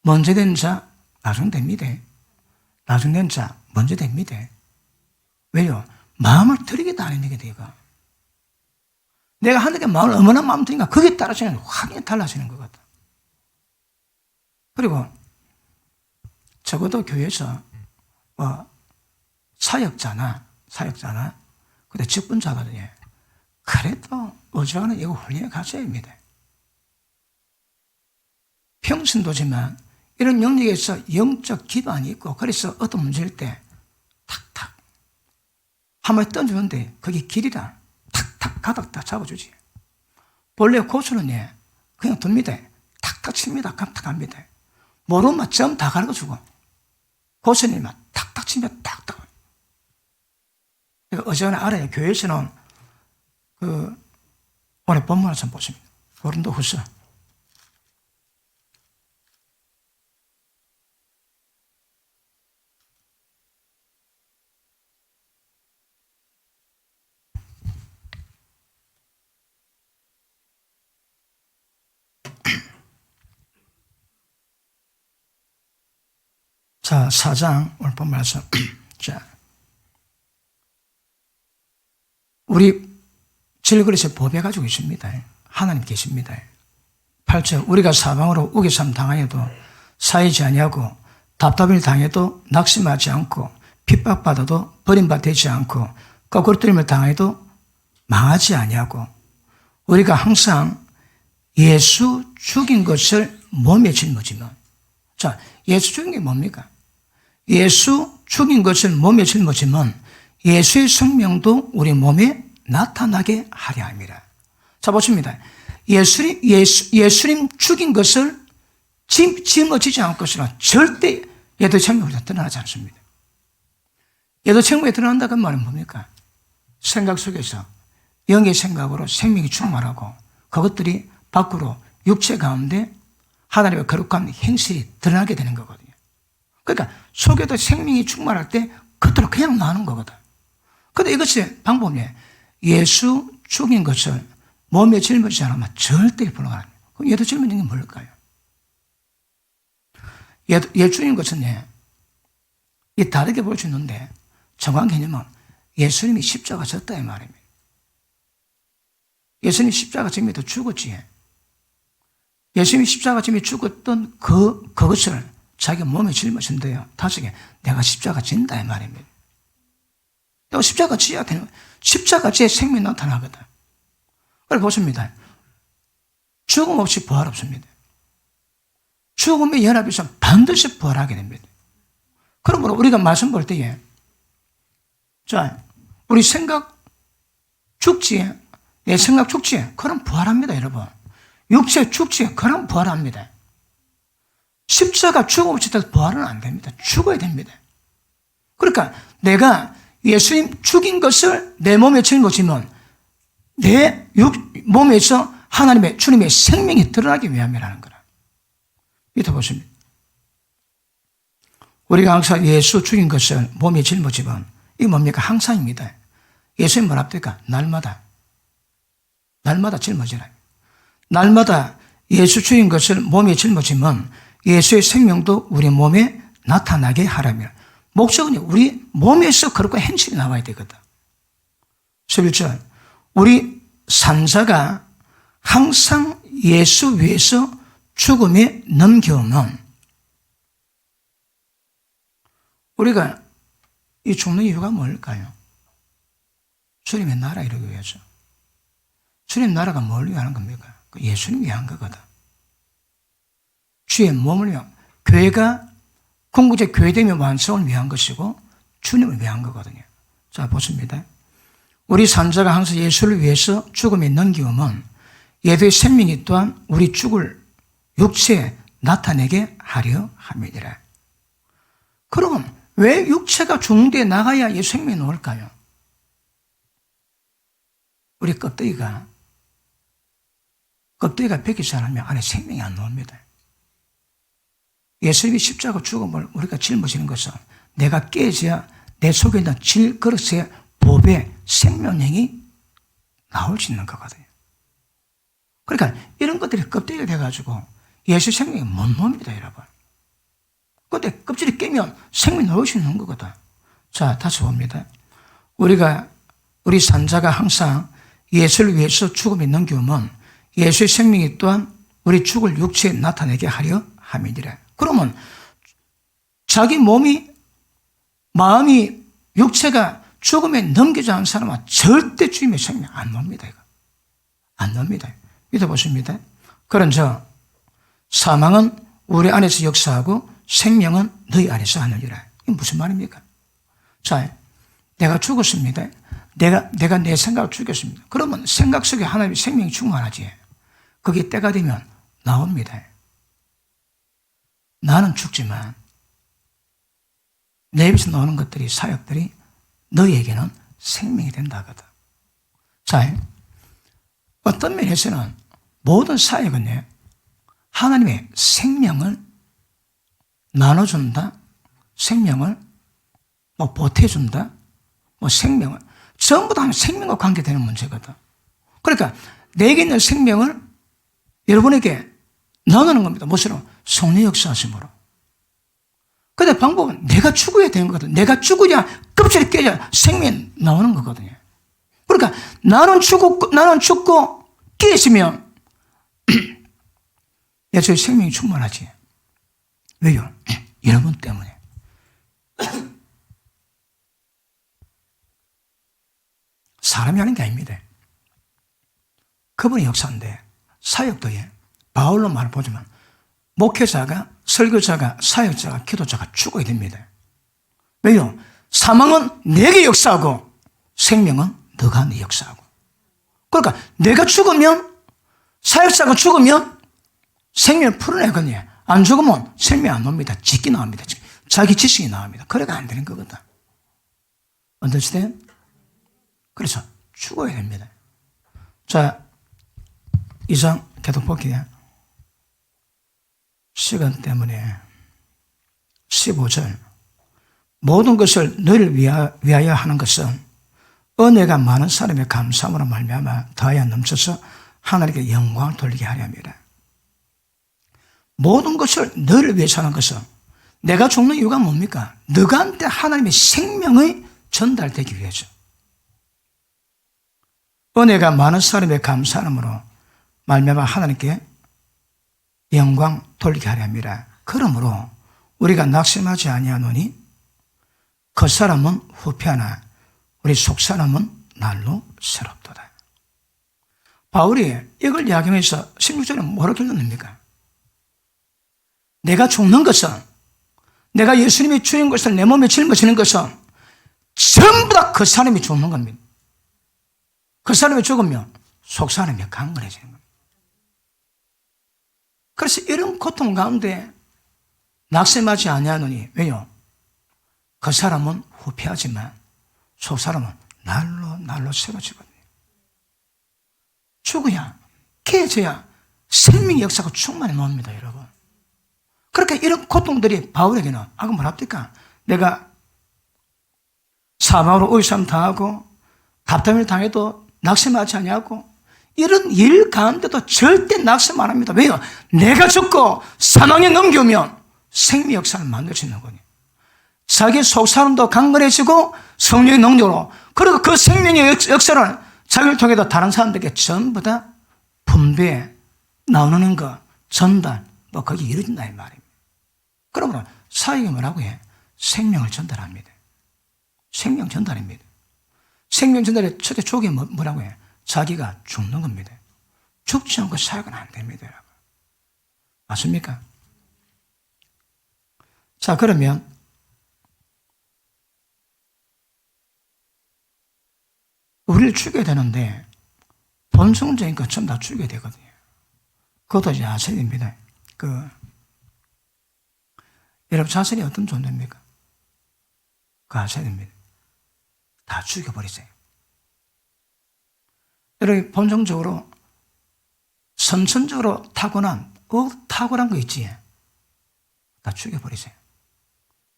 먼저 된 자 나중됩니다. 나중된 자 먼저 됩니다. 왜요? 마음을 들이게 다니는 게 내가. 내가 하늘께 마음을 얼마나 마음 들인가 거기에 따라서 확연히 달라지는 것 같다. 그리고 적어도 교회에서 사역자나 근데 직분자거든요. 그래도 어지간한 이거 훈련에 가셔야 합니다. 평신도지만 이런 영역에서 영적 기반이 있고 그래서 어떤 문제일 때 탁탁 한 번 던지는데 그게 길이라 탁탁 가닥 다 잡아주지. 본래 고수는 그냥 둡니다. 탁탁 칩니다. 탁탁합니다. 모르면 점 다 가르쳐주고 고수님은 탁탁 치면 탁탁. 어제는 알아요. 교회에서는 오늘 본문을 좀 보십니다. 고린도후서 4장 오늘 본 말씀. 자, 우리 질그릇에 보배 가지고 있습니다. 하나님 계십니다. 8절 우리가 사방으로 우겨쌈 당하여도 사이지 아니하고 답답을 당해도 낙심하지 않고 핍박받아도 버림받지 않고 거꾸로뜨림을 당해도 망하지 아니하고 우리가 항상 예수 죽인 것을 몸에 짊어지면. 자, 예수 죽인 게 뭡니까? 예수 죽인 것을 몸에 짊어지면 예수의 생명도 우리 몸에 나타나게 하려 합니다. 자, 보십니다. 예수님 죽인 것을 짊어지지 않을 것이라 절대 예도 생명에 드러나지 않습니다. 예도 생명에 드러난다 그 말은 뭡니까? 생각 속에서 영의 생각으로 생명이 충만하고 그것들이 밖으로 육체 가운데 하나님의 거룩한 행실이 드러나게 되는 거거든요. 그러니까 속에도 생명이 충만할 때 그것들은 그냥 나는 거거든. 그런데 이것이 방법이 예수 죽인 것을 몸에 짊어지지 않으면 절대 불가능합니다. 그럼 얘도 짊어지는 게 뭘까요? 얘 죽인 것은 이 다르게 볼 수 있는데 정확한 개념은 예수님이 십자가 졌다 이 말입니다. 예수님이 십자가 지면도 죽었지. 예수님이 십자가 지면 죽었던 그것을 자기 몸에 짊어진대요. 다시게 내가 십자가 진다 이 말입니다. 내가 십자가 지어야 되는 거예요. 십자가 지에 생명이 나타나거든. 그래 보십니다. 죽음 없이 부활 없습니다. 죽음의 연합에서 반드시 부활하게 됩니다. 그러므로 우리가 말씀 볼 때에 자, 우리 생각 죽지, 내 생각 죽지, 그럼 부활합니다, 여러분. 육체 죽지, 그럼 부활합니다. 십자가 죽음 없이 부활은 안 됩니다. 죽어야 됩니다. 그러니까 내가 예수님 죽인 것을 내 몸에 짊어지면 내 몸에서 하나님의 주님의 생명이 드러나기 위함이라는 거라. 이따 보십니다. 우리가 항상 예수 죽인 것을 몸에 짊어지면 이게 뭡니까? 항상입니다. 예수님 뭐랍니까? 날마다 짊어지라. 날마다 예수 죽인 것을 몸에 짊어지면 예수의 생명도 우리 몸에 나타나게 하라며. 목적은 우리 몸에서 그렇게 행실이 나와야 되거든. 11절 우리 산자가 항상 예수 위에서 죽음에 넘겨오면 우리가 이 죽는 이유가 뭘까요? 주님의 나라 이루기 위해서. 주님 나라가 뭘 위하는 겁니까? 예수님 위한 거거든. 주의 몸을 위한, 교회가 궁극적 교회됨의 완성을 위한 것이고 주님을 위한 거거든요. 자, 보십니다. 우리 산자가 항상 예수를 위해서 죽음에 넘기오면 예수의 생명이 또한 우리 죽을 육체에 나타내게 하려 함이니라. 그러면 왜 육체가 죽는 데 나가야 이 생명이 나올까요? 우리 껍데기가 벗기 시작하면 안에 생명이 안 나옵니다. 예수님이 십자가 죽음을 우리가 짊어지는 것은 내가 깨져야 내 속에 있는 질그릇의 보배 생명력이 나올 수 있는 거거든요. 그러니까 이런 것들이 껍데기가 돼가지고 예수 생명이 못 나옵니다, 여러분. 근데 껍질이 깨면 생명이 나올 수 있는 거거든. 자, 다시 봅니다. 우리 산자가 항상 예수를 위해서 죽음에 넘겨오면 예수의 생명이 또한 우리 죽을 육체에 나타내게 하려 함이니라. 그러면 자기 몸이, 마음이, 육체가 죽음에 넘기지 않은 사람은 절대 주님의 생명 안 나옵니다. 이거. 안 나옵니다. 믿어보십니다. 그런 사망은 우리 안에서 역사하고 생명은 너희 안에서 하느니라. 이게 무슨 말입니까? 자, 내가 죽었습니다. 내가 내 생각을 죽였습니다. 그러면 생각 속에 하나님의 생명이 충만하지. 그게 때가 되면 나옵니다. 나는 죽지만 내 입에서 나오는 것들이, 사역들이 너희에게는 생명이 된다 하거든. 자, 어떤 면에서는 모든 사역은요, 하나님의 생명을 나눠준다, 생명을 보태준다, 생명을 전부 다 생명과 관계되는 문제거든. 그러니까 내게 있는 생명을 여러분에게 나누는 겁니다. 무엇으로? 성령 역사하심으로. 근데 방법은 내가 죽어야 되는 거거든. 내가 죽으냐 껍질이 깨져야 생명이 나오는 거거든요. 그러니까 나는 죽고 깨지면 예수의 생명이 충만하지. 왜요? 여러분 때문에. 사람이 하는 게 아닙니다. 그분의 역사인데, 사역도 바울로 말을 보자면 목회자가, 설교자가, 사역자가, 기도자가 죽어야 됩니다. 왜요? 사망은 내게 역사하고 생명은 너가 내 역사하고. 그러니까 내가 죽으면, 사역자가 죽으면 생명을 풀어내거든요. 안 죽으면 생명 안 나옵니다. 짓기 나옵니다. 자기 지식이 나옵니다. 그래가 안 되는 거거든. understand? 그래서 죽어야 됩니다. 자, 2장 계속 볼게요. 시간 때문에 15절. 모든 것을 너희를 위하여 하는 것은 은혜가 많은 사람의 감사함으로 말미암아 더하여 넘쳐서 하나님께 영광을 돌리게 하려 함이라. 모든 것을 너희를 위해서 하는 것은, 내가 죽는 이유가 뭡니까? 너한테 하나님의 생명의 전달되기 위해서. 은혜가 많은 사람의 감사함으로 말미암아 하나님께 영광 돌리게 하려 함이라. 그러므로 우리가 낙심하지 아니하노니 그 사람은 후패하나 우리 속 사람은 날로 새롭도다. 바울이 이걸 이야기하면서 16절에 뭐라고 읽었습니까? 내가 죽는 것은, 내가 예수님이 주인 것을 내 몸에 짊어지는 것은 전부 다 그 사람이 죽는 겁니다. 그 사람이 죽으면 속 사람이 강건해지는 겁니다. 그래서 이런 고통 가운데 낙심하지 아니하노니, 왜요? 그 사람은 후패하지만 속 사람은 날로 새로지거든요. 죽어야, 깨져야 생명의 역사가 충만히 나옵니다, 여러분. 그렇게 이런 고통들이 바울에게는, 그럼 뭐랍니까? 내가 사망으로 의심 당하고 답답을 당해도 낙심하지 아니하고, 이런 일 가운데도 절대 낙심 안 합니다. 왜요? 내가 죽고 사망에 넘겨오면 생명 역사를 만들 수 있는 거니. 자기 속 사람도 강건해지고 성령의 능력으로, 그리고 그 생명의 역사를 자기를 통해서 다른 사람들에게 전부 다 분배, 나누는 것, 전달, 거기 이루어진다 이 말입니다. 그러면 사역이 뭐라고 해? 생명을 전달합니다. 생명 전달입니다. 생명 전달의 첫째 조기 뭐라고 해? 자기가 죽는 겁니다. 죽지 않고 사역은 안 됩니다, 여러분. 맞습니까? 자, 그러면 우리를 죽여야 되는데 본성적인 것 전부 다 죽여야 되거든요. 그것도 이제 아셔야 됩니다. 여러분 자신이 어떤 존재입니까? 그거 아셔야 됩니다. 다 죽여버리세요. 여러분 본성적으로 선천적으로 타고난 거 있지? 다 죽여버리세요.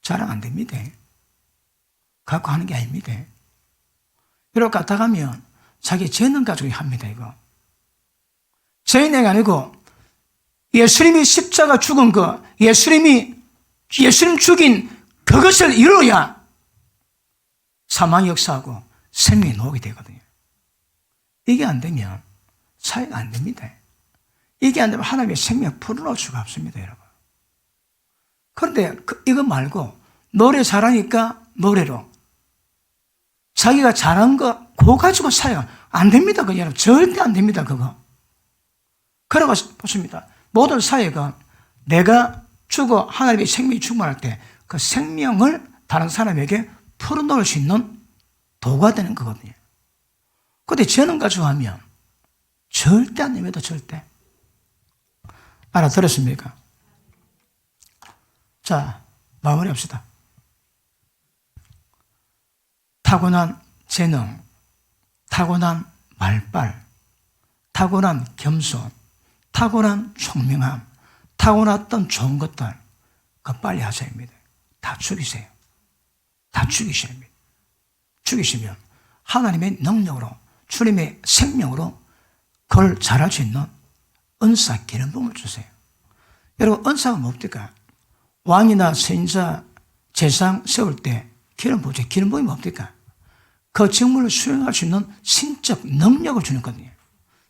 자랑 안 됩니다. 갖고 하는 게 아닙니다. 이렇게 갖다 가면 자기 재능 가지고 합니다, 이거. 재능이 아니고 예수님이 십자가 죽은 거, 예수님 죽인 그것을 이루어야 사망이 역사하고 생명이 나오게 되거든요. 이게 안 되면 사회가 안 됩니다. 이게 안 되면 하나님의 생명을 풀어놓을 수가 없습니다, 여러분. 그런데 이거 말고 노래 잘하니까 노래로 자기가 잘한 거 그거 가지고 사회가 안 됩니다, 그거 여러분. 절대 안 됩니다, 그거. 그러고 보십니다. 모든 사회가 내가 죽어 하나님의 생명이 충만할 때 그 생명을 다른 사람에게 풀어놓을 수 있는 도구가 되는 거거든요. 그런데 재능 가지고 하면 절대 안 됩니다, 절대. 알아들었습니까? 자, 마무리합시다. 타고난 재능, 타고난 말빨, 타고난 겸손, 타고난 총명함, 타고났던 좋은 것들, 그거 빨리 하셔야 합니다. 다 죽이세요. 다 죽이셔야 합니다. 죽이시면 하나님의 능력으로, 주님의 생명으로 그걸 잘할 수 있는 은사 기름 부음을 주세요. 여러분, 은사가 뭡니까? 왕이나 선지자, 제상 세울 때 기름 부으죠. 기름 부음이 뭡니까? 그 직무를 수행할 수 있는 신적 능력을 주는 거거든요.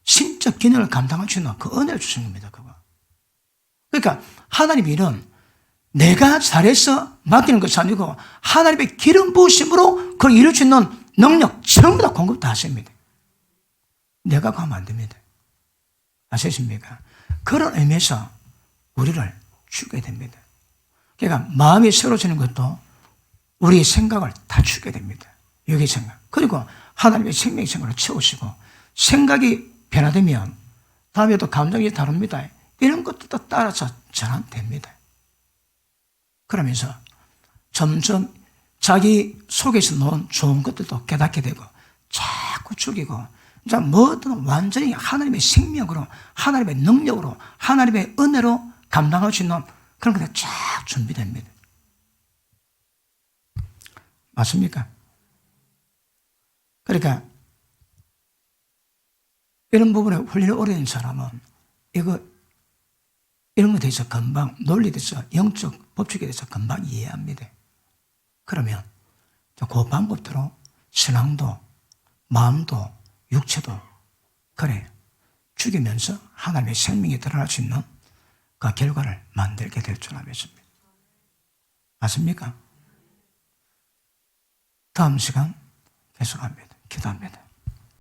신적 기능을 감당할 수 있는 그 은혜를 주신 겁니다, 그거. 그러니까 하나님 일은 내가 잘해서 맡기는 것이 아니고 하나님의 기름 부으심으로 그걸 이룰 수 있는 능력 전부 다 공급 다 하십니다. 내가 가면 안 됩니다. 아시겠습니까? 그런 의미에서 우리를 죽여야 됩니다. 그러니까 마음이 새로워지는 것도 우리의 생각을 다 죽여야 됩니다. 여기 생각. 그리고 하나님의 생명의 생각을 채우시고 생각이 변화되면 다음에 또 감정이 다릅니다. 이런 것들도 따라서 전환됩니다. 그러면서 점점 자기 속에서 놓은 좋은 것들도 깨닫게 되고 자꾸 죽이고 이제 뭐든 완전히 하나님의 생명으로, 하나님의 능력으로, 하나님의 은혜로 감당할 수 있는 그런 것들이 쫙 준비됩니다. 맞습니까? 그러니까 이런 부분에 훈련이 오래 된 사람은 이런 것에 대해서 금방, 논리에 대해서, 영적 법칙에 대해서 금방 이해합니다. 그러면 그 방법대로 신앙도, 마음도, 육체도 그래 죽이면서 하나님의 생명이 드러날 수 있는 그 결과를 만들게 될 줄 믿습니다. 맞습니까? 다음 시간 계속합니다. 기도합니다.